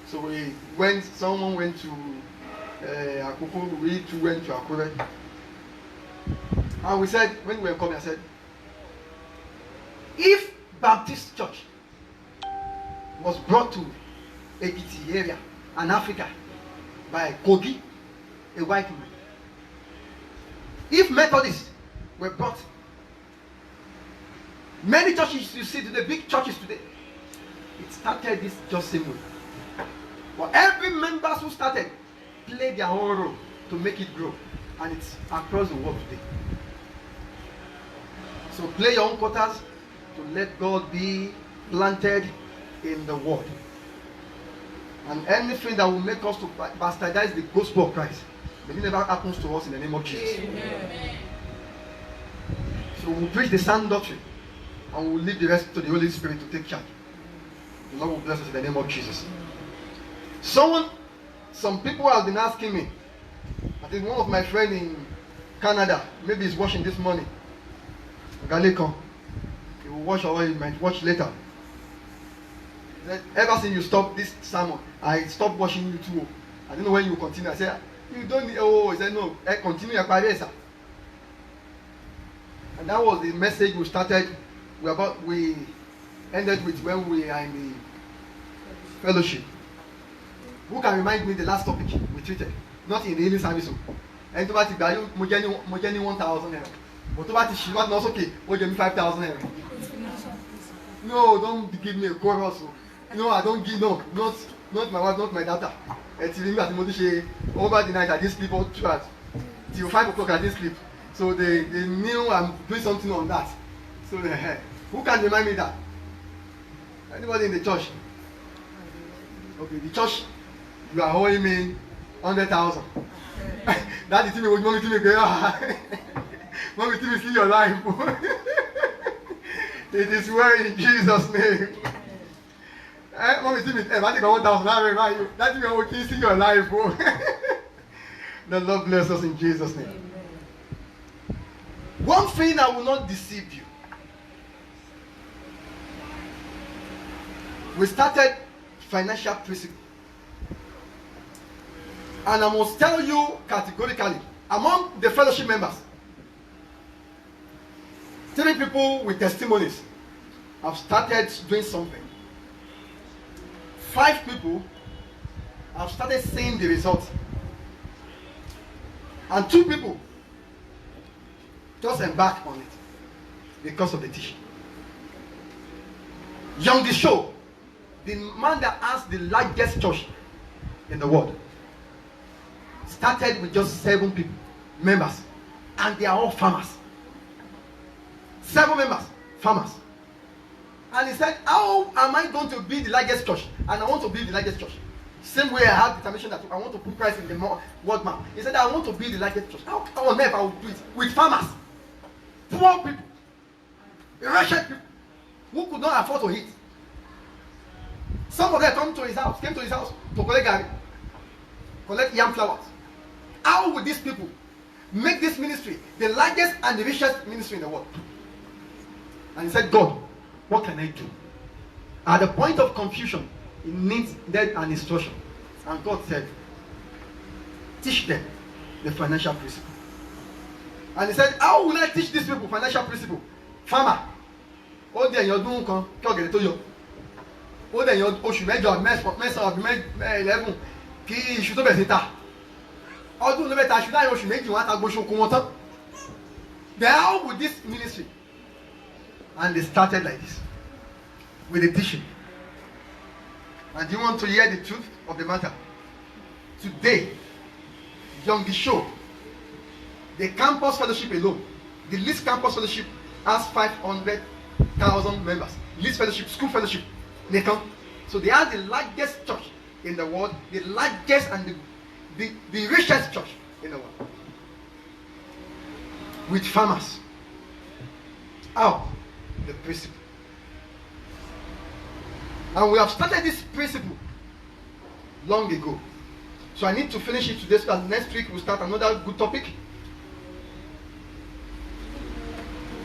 So someone went to Akoko, we too went to Akure. And we said, when we were coming, I said, if Baptist Church was brought to Ekiti area and Africa by Kogi, a white man, if Methodists were brought, many churches you see today, big churches today, it started this just same way. But every member who started played their own role to make it grow, and it's across the world today. So play your own quarters to let God be planted in the world. And anything that will make us to bastardize the gospel of Christ, may it never happens to us in the name of Jesus. Amen. So we'll preach the sound doctrine and we'll leave the rest to the Holy Spirit to take charge. The Lord will bless us in the name of Jesus. Some people have been asking me, I think one of my friends in Canada, maybe he's watching this morning, Galekon, he will watch or he might watch later. He said, ever since you stopped this sermon, I stopped watching you too. I don't know when you will continue. I said, you don't need, he said, no, continue your career, sir. And that was the message we started. We ended with when we are in the fellowship. Who can remind me the last topic we treated? Not in the evening service. And to that, mo jẹ 1,000 naira. But to that, she was not okay. Mo jẹ 5,000 naira. No, don't give me a chorus. No, I don't give. No, not my wife, not my daughter. Over the night, I didn't sleep all throughout. Till 5 o'clock, I didn't sleep. So they knew I'm doing something on that. So who can remind me that? Anybody in the church? Okay, the church, you are owing me 100,000. That is me. Mommy, tell me, mommy, tell me, see your life. It is well in Jesus' name. Mommy, tell me, I think 1,000. That is me. See your life. The Lord bless us in Jesus' name. One thing I will not deceive you. We started financial principle. And I must tell you categorically, among the fellowship members, 3 people with testimonies have started doing something. 5 people have started seeing the results. And 2 people just embark on it because of the teaching. Young Show, the man that has the largest church in the world, started with just 7 people, members, and they are all farmers. 7 members, farmers. And he said, how am I going to be the largest church? And I want to be the largest church. Same way I had determination that I want to put Christ in the world map. He said, I want to be the largest church. How on earth I will do it? With farmers, poor people, wretched people, who could not afford to eat. Some of them came to his house to collect gari, collect yam flowers. How would these people make this ministry the largest and the richest ministry in the world. And he said, God, what can I do? At the point of confusion, he needs an instruction. And God said, teach them the financial principle. And he said, how will I teach these people financial principle? Farmer. Ó dẹ̀ yan ọdún kan kí ọ̀gẹ̀dẹ̀ tó yọ. Ó dẹ̀ yan oṣù mẹ́jọ mẹ́sàn-án àbí 11 kí iṣu tó bẹ̀rẹ̀ sí ta. Ọdún ló bẹ̀ ta iṣu láàrin oṣù méjì wọn á ta gbóṣù okun wọn tán. Then how would this ministry? And they started like this with the teaching. And do you want to hear the truth of the matter? Today, Young Show, the campus fellowship alone, the least campus fellowship has 500,000 members. Least fellowship, school fellowship, they come. So they are the largest church in the world, the largest and the richest church in the world. With farmers. How? The principle. And we have started this principle long ago. So I need to finish it today so that next week we'll start another good topic.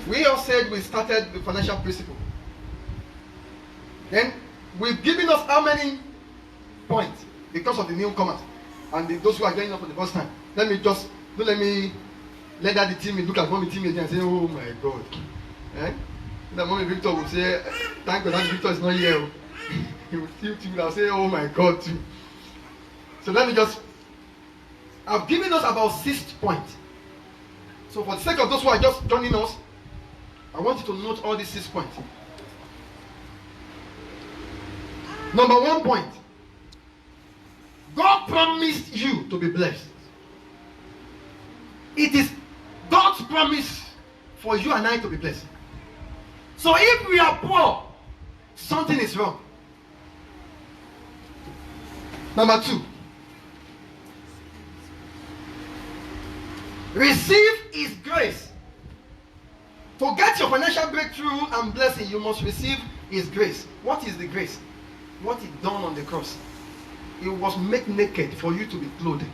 We all said we started the financial principle. Then we've given us how many points because of the newcomers and those who are joining up for the first time. Let me let that the team look at mommy team again and say, oh my God. Eh? That mommy Victor will say, thank God that Victor is not here. He will still too and say, oh my God too. So let me just, I've given us about 6 points. So for the sake of those who are just joining us, I want you to note all these 6 points. Number 1 point. God promised you to be blessed. It is God's promise for you and I to be blessed. So if we are poor, something is wrong. Number 2. Receive His grace. To get your financial breakthrough and blessing, you must receive His grace. What is the grace? What He done on the cross. He was made naked for you to be clothed.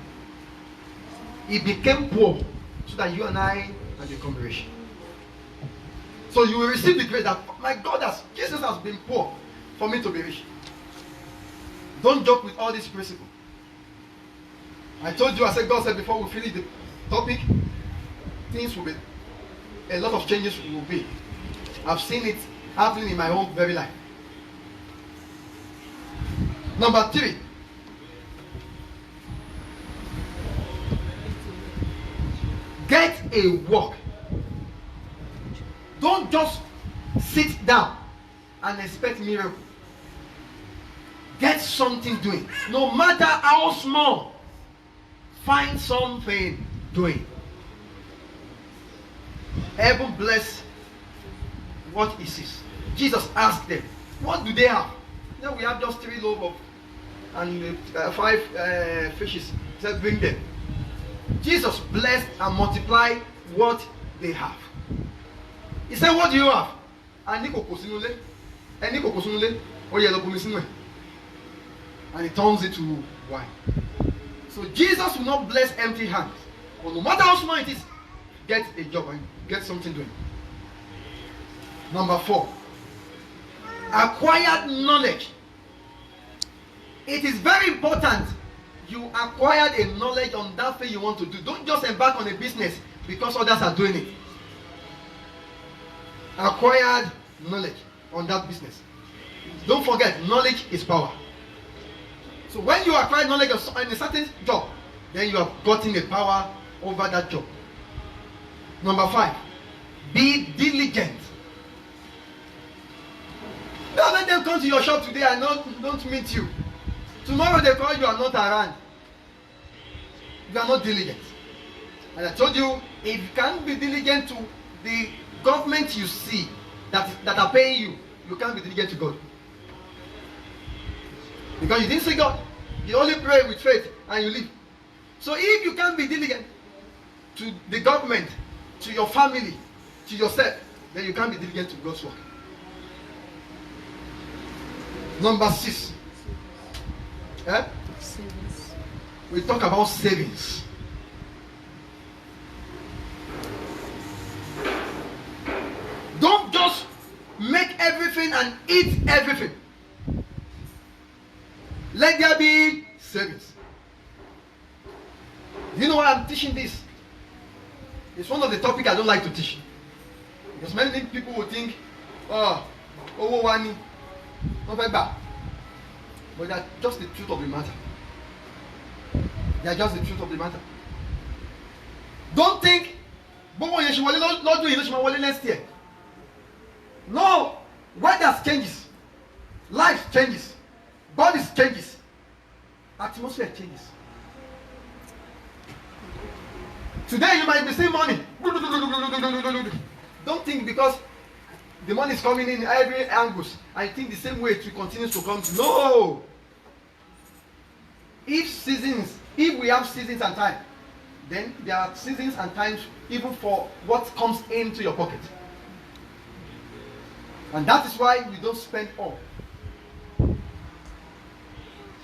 He became poor so that you and I can become rich. So you will receive the grace that my God Jesus has been poor for me to be rich. Don't joke with all these principles. I told you, God said before we finish the topic, things will be, a lot of changes will be. I've seen it happening in my own very life. Number 3. Get a work. Don't just sit down and expect miracle. Get something doing. No matter how small, find something doing. Heaven bless what is this? Jesus asked them, what do they have? Now we have just 3 loaves and 5 fishes. He said, bring them. Jesus blessed and multiplied what they have. He said, what do you have? And he turns it to wine. So Jesus will not bless empty hands. But no matter how small it is, get a job and get something doing. Number 4. Acquired knowledge. It is very important you acquired a knowledge on that thing you want to do. Don't just embark on a business because others are doing it. Acquired knowledge on that business. Don't forget, knowledge is power. So when you acquire knowledge on a certain job, then you have gotten a power over that job. Number 5, be diligent. Don't let them come to your shop today and don't meet you. Tomorrow they call you are not around. You are not diligent. And I told you, if you can't be diligent to the government you see that are paying you, you can't be diligent to God. Because you didn't see God. You only pray with faith and you live. So if you can't be diligent to the government, to your family, to yourself, then you can't be diligent to God's work. Number 6. Savings. We talk about savings. Let there be savings. Do you know why I'm teaching this? It's one of the topics I don't like to teach. Because many people will think, oh, wani, no bad. But that's just the truth of the matter. They are just the truth of the matter. Don't think, not doing it next year. No, weather changes, life changes, bodies changes, atmosphere changes. Today you might be seeing money. Don't think because the money is coming in every angles. I think the same way it will continue to come. No. If we have seasons and time, then there are seasons and times even for what comes into your pocket. And that is why we don't spend all.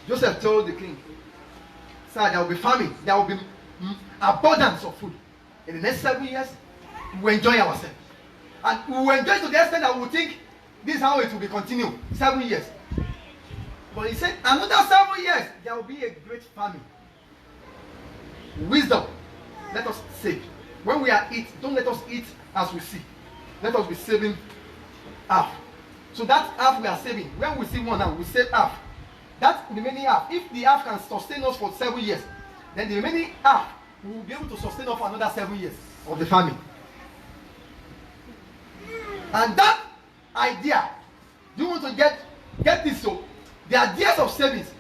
Joseph told the king, sir, there will be famine, there will be abundance of food. In the next 7 years, we will enjoy ourselves. And we will enjoy to the extent that we will think this is how it will be continued. 7 years. But he said, another 7 years, there will be a great famine. Wisdom. Let us save. When we are eat, don't let us eat as we see. Let us be saving half. So that half we are saving. When we see one now, we save half. That remaining half, if the half can sustain us for 7 years, then the remaining half we will be able to sustain us for another 7 years of the famine. And that idea, do you want to get this? So the ideas of savings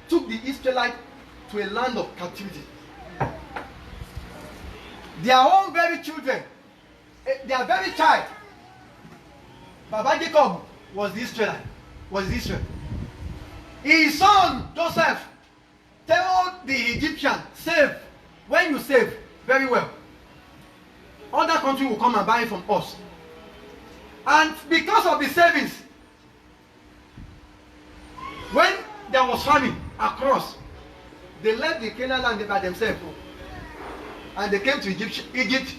took the Israelites to a land of captivity. Their own very children, their very child, Baba Jacob was Israel. His son Joseph told the Egyptian, save. When you save, very well, other country will come and buy it from us. And because of the savings, when there was famine across, they left the Canaan land by themselves. And they came to Egypt. This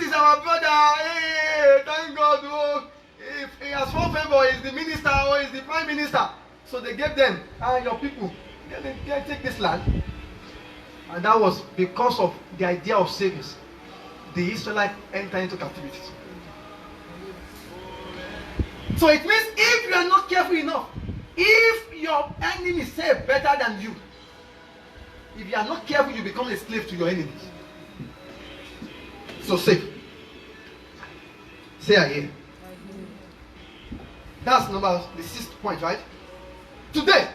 is our brother. Hey, thank God. Oh, if he has full favor, he's the minister or he's the prime minister. So they gave them, your people, take this land. And that was because of the idea of savings. The Israelites entered into captivity. So it means if you are not careful enough, if your enemy save better than you, if you are not careful, you become a slave to your enemies. So save. Say again. That's the 6th point, right? Today,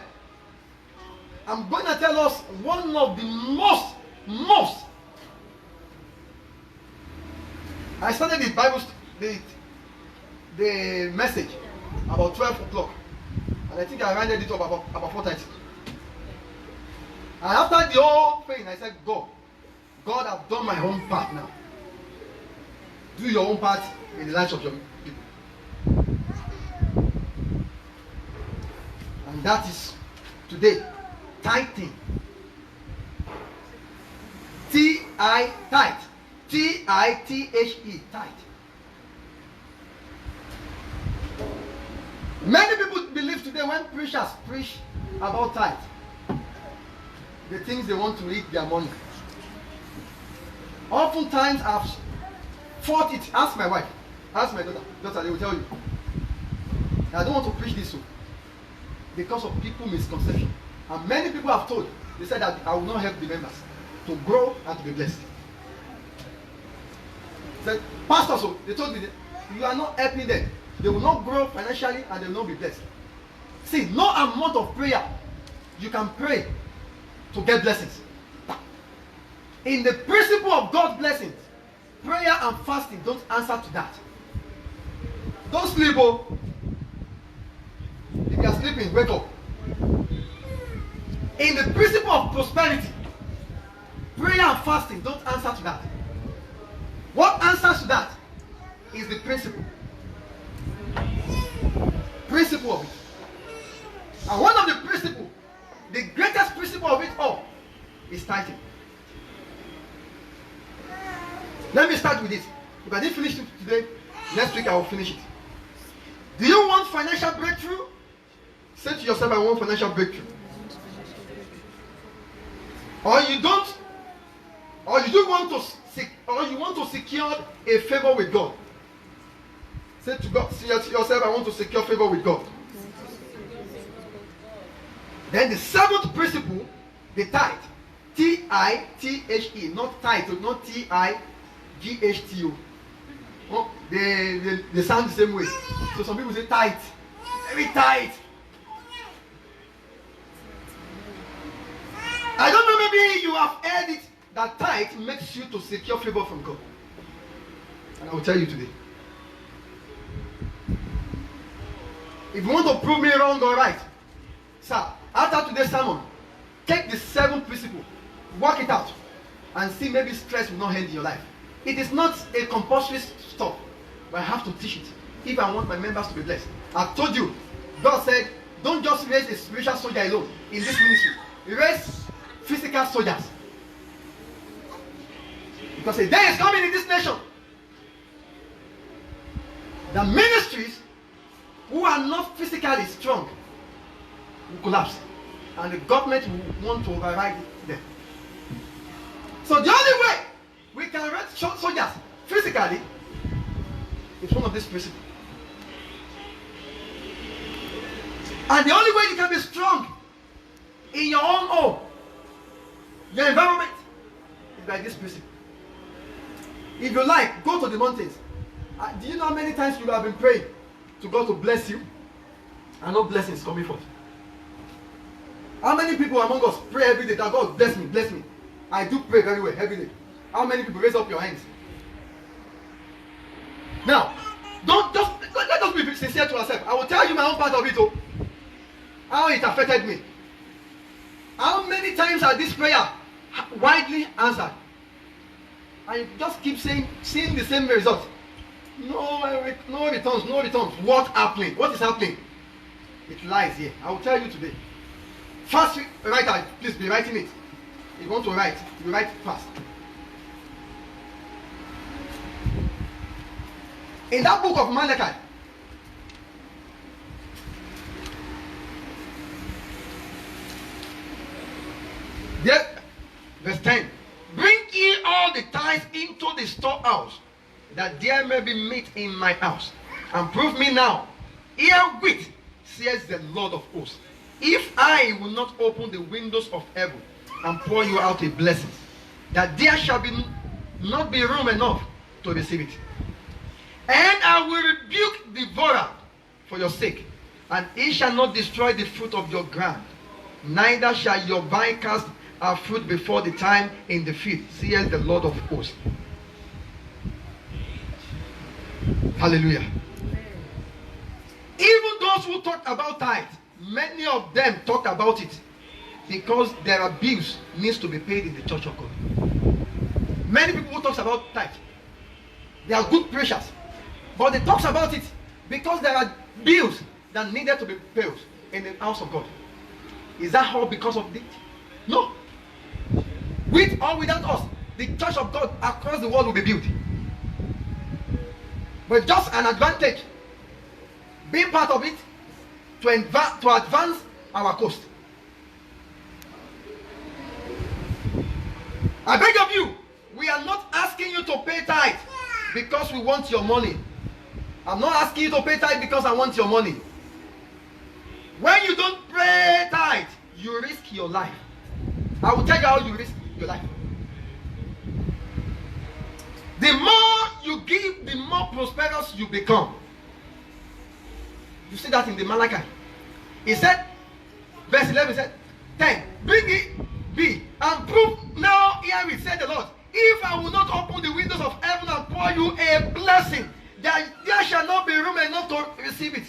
I'm going to tell us one of the most. I started the Bible, the message about 12 o'clock. And I think I rounded it up about 4:30. And after the whole thing, I said, God, I've done my own part now. Do your own part in the lives of your people. And that is today, tithing. T-I, tithe. T-I-T-H-E, tithe. Many people believe today when preachers preach about tithe, the things they want to eat their money. Oftentimes I've fought it. Ask my wife, ask my daughter, they will tell you. I don't want to preach this because of people misconception. And many people have told, they said that I will not help the members to grow and to be blessed. Said, pastors, they told me that you are not helping them. They will not grow financially and they will not be blessed. See, no amount of prayer you can pray to get blessings. In the principle of God's blessings, prayer and fasting don't answer to that. Don't sleep. If you are sleeping, wake up. In the principle of prosperity, prayer and fasting don't answer to that. What answers to that is the principle. Principle of it. And one of the principles, the greatest principle of it all, is tithing. Let me start with this. If I didn't finish it today, next week I will finish it. Do you want financial breakthrough? Say to yourself, I want financial breakthrough. Or you don't, or you do want to or you want to secure a favor with God. Say to God, say to yourself, I want to secure favor with God. Then the seventh principle, the tithe. T-I-T-H-E, not tithe, not T-I-G-H-T-O. Oh, they sound the same way. So some people say tithe. Very tight. I don't know, maybe you have heard it, that tithe makes you to secure favor from God. And I will tell you today. If you want to prove me wrong or right, sir, after today's sermon, take the seventh principle, work it out, and see maybe stress will not end in your life. It is not a compulsory stuff, but I have to teach it if I want my members to be blessed. I told you, God said, don't just raise a spiritual soldier alone in this ministry. Raise physical soldiers. Because a day is coming in this nation. The ministries who are not physically strong will collapse. And the government will want to override them. So the only way we can raise soldiers physically is one of these principles. And the only way you can be strong in your own home, your environment, is by this principle. If you like, go to the mountains. Do you know how many times you have been praying to God to bless you and no blessings coming forth? How many people among us pray every day that God bless me, bless me? I do pray very well every day. How many people raise up your hands? Now, let us be sincere to ourselves. I will tell you my own part of it, oh, how it affected me. How many times are this prayer widely answered? And you just keep seeing the same result. No returns, no returns. What happening? What is happening? It lies here. I will tell you today. Fast writer, please be writing it. If you want to write, you write fast. In that book of Malachi, verse 10. Bring ye all the tithes into the storehouse, that there may be meat in my house. And prove me now, herewith, says the Lord of hosts, if I will not open the windows of heaven and pour you out a blessing, that there shall not be room enough to receive it. And I will rebuke the devourer for your sake, and he shall not destroy the fruit of your ground, neither shall your vine cast her fruit before the time in the field, says the Lord of hosts. Hallelujah. Even those who talked about tithe, many of them talked about it because there are bills needs to be paid in the church of God. Many people who talk about tithe, they are good preachers, but they talk about it because there are bills that needed to be paid in the house of God. Is that all because of it? No. With or without us, the church of God across the world will be built. But just an advantage, being part of it, to advance our coast. I beg of you, we are not asking you to pay tithe because we want your money. I'm not asking you to pay tithe because I want your money. When you don't pay tithe, you risk your life. I will tell you how you risk your life. The more you give, the more prosperous you become. You see that in the Malachi. He said, verse 11 said, 10, bring it be and prove now herewith, said the Lord, if I will not open the windows of heaven and pour you a blessing, there shall not be room enough to receive it.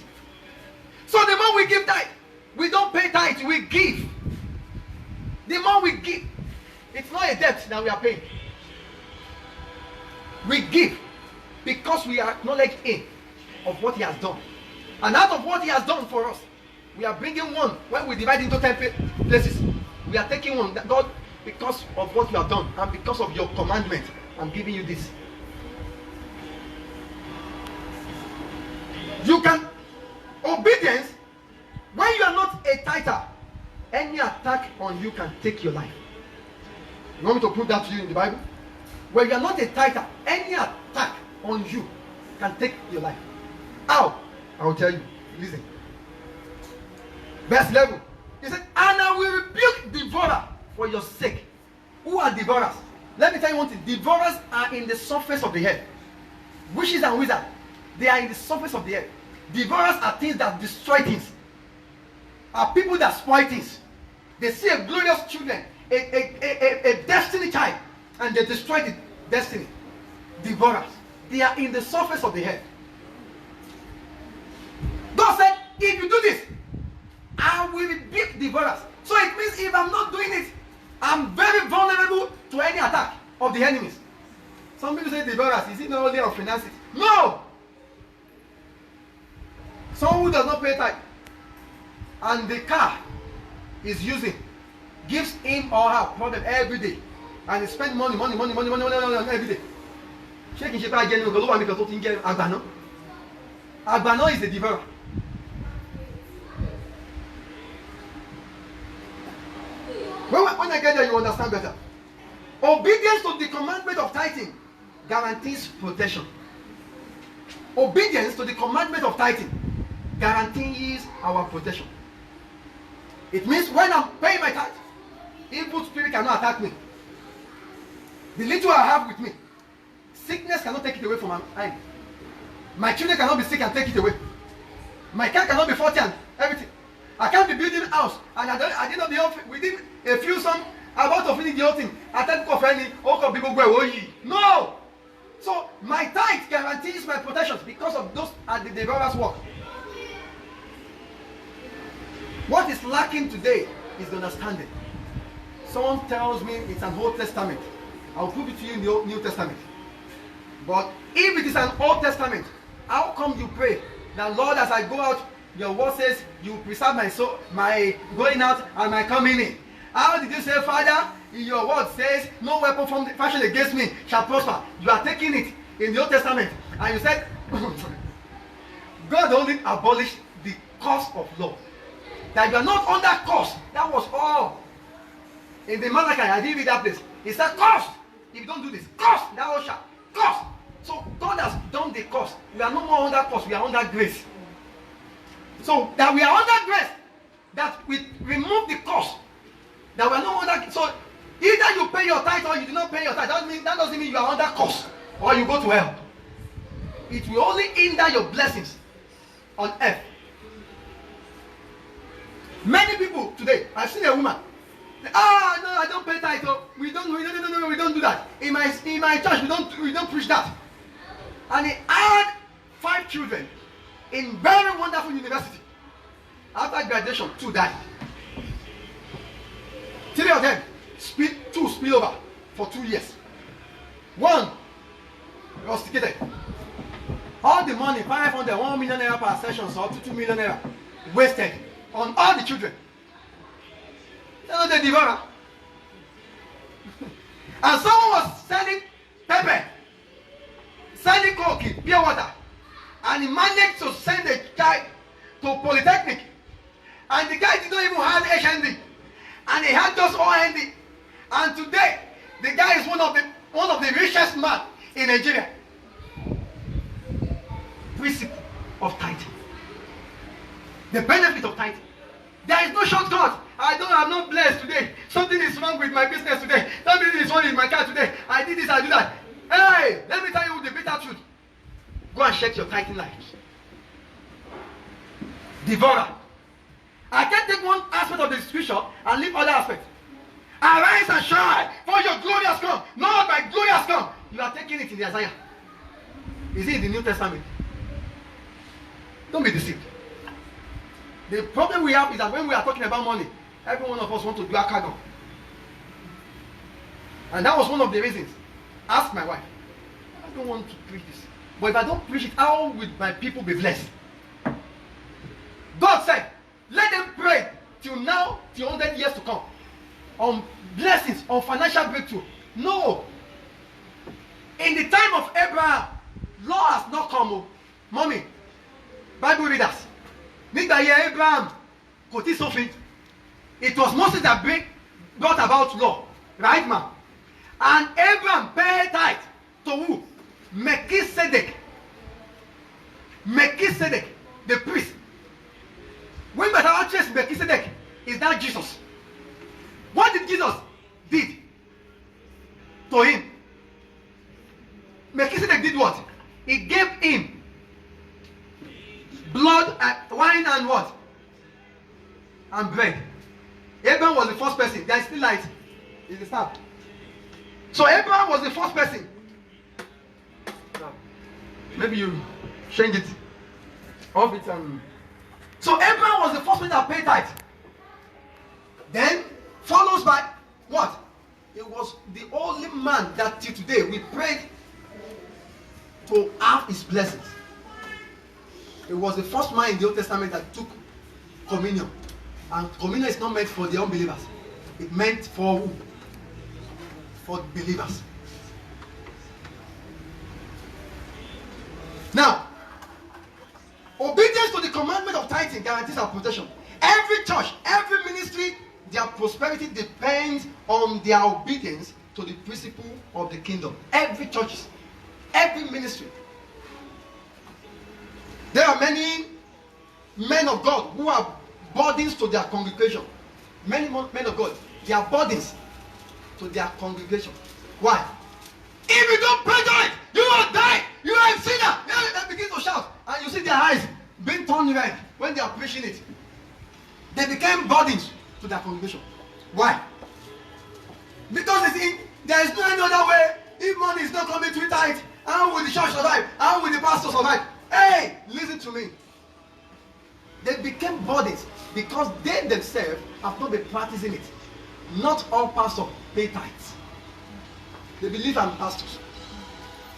So the more we give tithe, we don't pay tithe, we give. The more we give, it's not a debt that we are paying. We give because we acknowledge Him of what He has done. And out of what He has done for us, we are bringing one. When we divide into 10 places, we are taking one. God, because of what you have done and because of your commandment, I'm giving you this. You can, obedience, when you are not not a tither, any attack on you can take your life. You want me to prove that to you in the Bible? When you are not a tither, any attack on you can take your life. How? I will tell you. Listen. Verse 11. He said, and I will rebuke devourer for your sake. Who are devourers? Let me tell you one thing. Devourers are in the surface of the earth. Witches and wizards, they are in the surface of the earth. Devourers are things that destroy things. Are people that spoil things. They see a glorious children, a destiny child, and they destroy the destiny. Devourers. They are in the surface of the earth. God said, if you do this, I will rebuke devourers. So it means if I'm not doing it, I'm very vulnerable to any attack of the enemies. Some people say devourers, is it not only on finances? No! Someone who does not pay tithe and the car is using gives him or her problem every day, and he spends money every day. Shaking shape again, we go lower because something get Agbano. Agbano is a devourer. When I get there, you understand better. Obedience to the commandment of tithing guarantees protection. Obedience to the commandment of tithing guarantees our protection. It means when I'm paying my tithe, evil spirit cannot attack me. The little I have with me, sickness cannot take it away from my hand. My children cannot be sick and take it away. My car cannot be faulty and everything. I can't be building a house and at the end of the office, within a few some about to finish the whole thing. I tell people go. No! So my tithe guarantees my protections because of those at the devourer's work. What is lacking today is the understanding. Someone tells me it's an Old Testament. I'll prove it to you in the New Testament. But if it is an Old Testament, how come you pray that, Lord, as I go out, your word says you preserve my soul, my going out and my coming in? How did you say, Father, your word says no weapon fashioned against me shall prosper? You are taking it in the Old Testament and you said God only abolished the curse of law. That you are not under curse. That was all. In the Malachi, I didn't read that place. He said, curse. If you don't do this, curse, thou shalt. Curse. So God has done the curse. We are no more under curse, we are under grace. So that we are under grace, that we remove the curse. That we are no under. So either you pay your tithe or you do not pay your tithe. That doesn't mean you are under curse or you go to hell. It will only hinder your blessings on earth. Many people today, I've seen a woman. No, I don't pay tithe. We don't do that. In my church, we don't preach that. And he had 5 children in very wonderful university. After graduation, 2 died. 3 of them, 2 spill over for 2 years. 1 rusticated. All the money, 500, 1 million naira per session, so up to 2 million naira, wasted on all the children. You know the devourer. And someone was selling pepper, selling coke, pure water, and he managed to send a guy to Polytechnic. And the guy did not even have HND, and he had just OND. And today, the guy is one of the richest men in Nigeria. Principle of tithing. The benefit of tithing. There is no shortcut. I'm not blessed today. Something is wrong with my business today. Something is wrong with my car today. I did this, I do that. Hey, let me tell you the bitter truth. Go and check your tithing life. Devourer. I can't take one aspect of the scripture and leave other aspects. Arise and shine, for your glory has come. Lord, my glory has come. You are taking it in the Isaiah. Is it in the New Testament? Don't be deceived. The problem we have is that when we are talking about money, every one of us wants to do a cargo. And that was one of the reasons. Ask my wife. I don't want to preach this. But if I don't preach it, how will my people be blessed? God said, let them pray till now, till 100 years to come. On blessings, on financial breakthrough. No. In the time of Abraham, law has not come. Mommy, Bible readers. Nígbà yẹn Abraham kò tí sófin. It was Moses that brought about law, right, man? And Abraham paid tithe to who? Melchizedek. Melchizedek, the priest. When we have trace Melchizedek, is that Jesus? What did Jesus did to him? Melchizedek did what? He gave him blood, wine, and what? And bread. Abraham was the first person. There is still light. Is the staff. So Abraham was the first person. Now, maybe you change it. Off it and. So Abraham was the first person that paid tithe. Then follows by what? It was the only man that till today we prayed to have his blessings. It was the first man in the Old Testament that took communion. And communion is not meant for the unbelievers. It meant for who? For believers. Now, obedience to the commandment of tithing guarantees our protection. Every church, every ministry, their prosperity depends on their obedience to the principle of the kingdom. Every church, every ministry. There are many men of God who are burdens to their congregation. Many men of God, they are burdens to their congregation. Why? If you don't pray to it, you will die. You are a sinner. They begin to shout, and you see their eyes being turned red when they are preaching it. They became burdens to their congregation. Why? Because there is no any other way. If money is not coming to tithe, how will the church survive? How will the pastor survive? Hey, listen to me. They became burdens because they themselves have not been practicing it. Not all pastors pay tithes. They believe I'm pastors.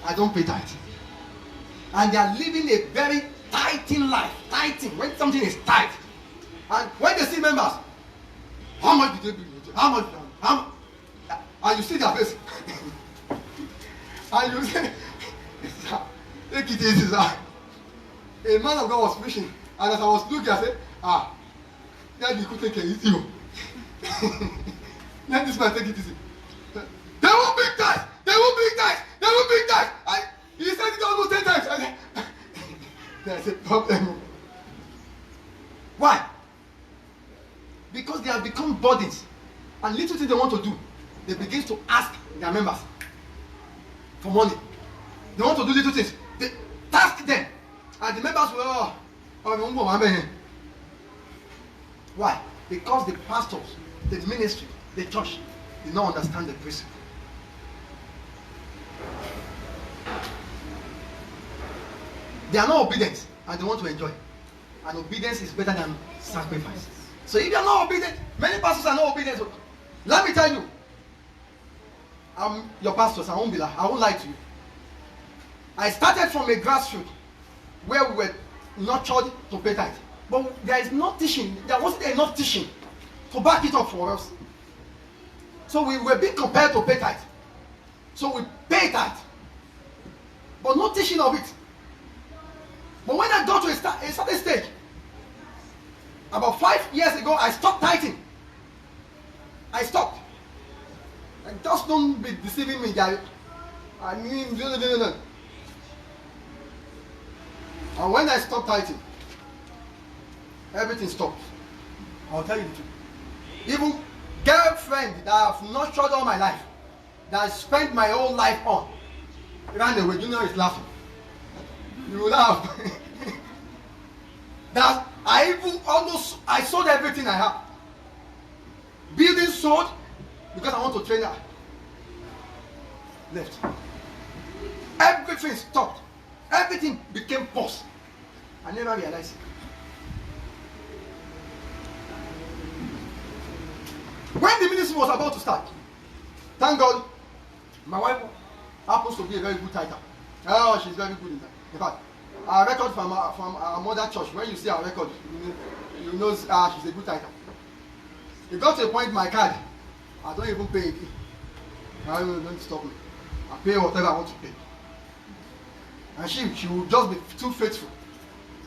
I don't pay tithes. And they are living a very tithing life. Tithing, when something is tight. And when they see members, how much did they bring? How much? And you see their face. And you say, take it easy, sir. A man of God was preaching, and as I was looking, I said, that you could take it easy. Let this man take it easy. They will big tithes! They will big tithes! They will big tithes! And he said it almost 10 times. I said, there's a problem. Why? Because they have become burdens. And little things they want to do, they begin to ask their members for money. They want to do little things. They task them. And the members will, why? Because the pastors, the ministry, the church did not understand the principle. They are not obedient and they want to enjoy. And obedience is better than sacrifice. So if you are not obedient, many pastors are not obedient. Let me tell you, I'm your pastors, I won't lie to you. I started from a grassroots where we were not taught to pay tithe. But there is no teaching, there wasn't enough teaching to back it up for us. So we were being compelled to pay tithe. So we pay tithe. But no teaching of it. But when I got to a certain stage, about 5 years ago, I stopped tithing. I stopped. And just don't be deceiving me, guys. I mean, no. And when I stopped tithing, everything stopped. I'll tell you the truth. Even girlfriend that I've nurtured all my life, that I spent my whole life on, ran away. Junior is laughing. You will laugh. That I sold everything I have. Building sold because I want to train her. Left. Everything stopped. Everything became paused. I never realized it. When the ministry was about to start, thank God, my wife happens to be a very good tither. Oh, she's very good in that. In fact, our record from our mother church, when you see our record, you know she's a good tither. It got to a point my card, I don't even pay it. Don't stop me. I pay whatever I want to pay. And she will just be too faithful.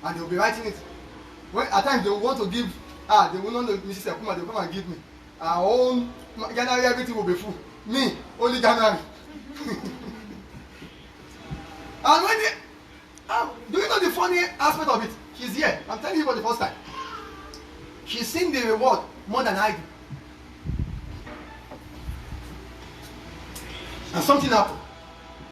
And they'll be writing it. When, at times they will want to give They will not know Mrs. Ekuma, they will come and give me. Our own January, everything will be full. Me, only January. And when they, do you know the funny aspect of it? She's here. I'm telling you for the first time. She's seen the reward more than I do. And something happened.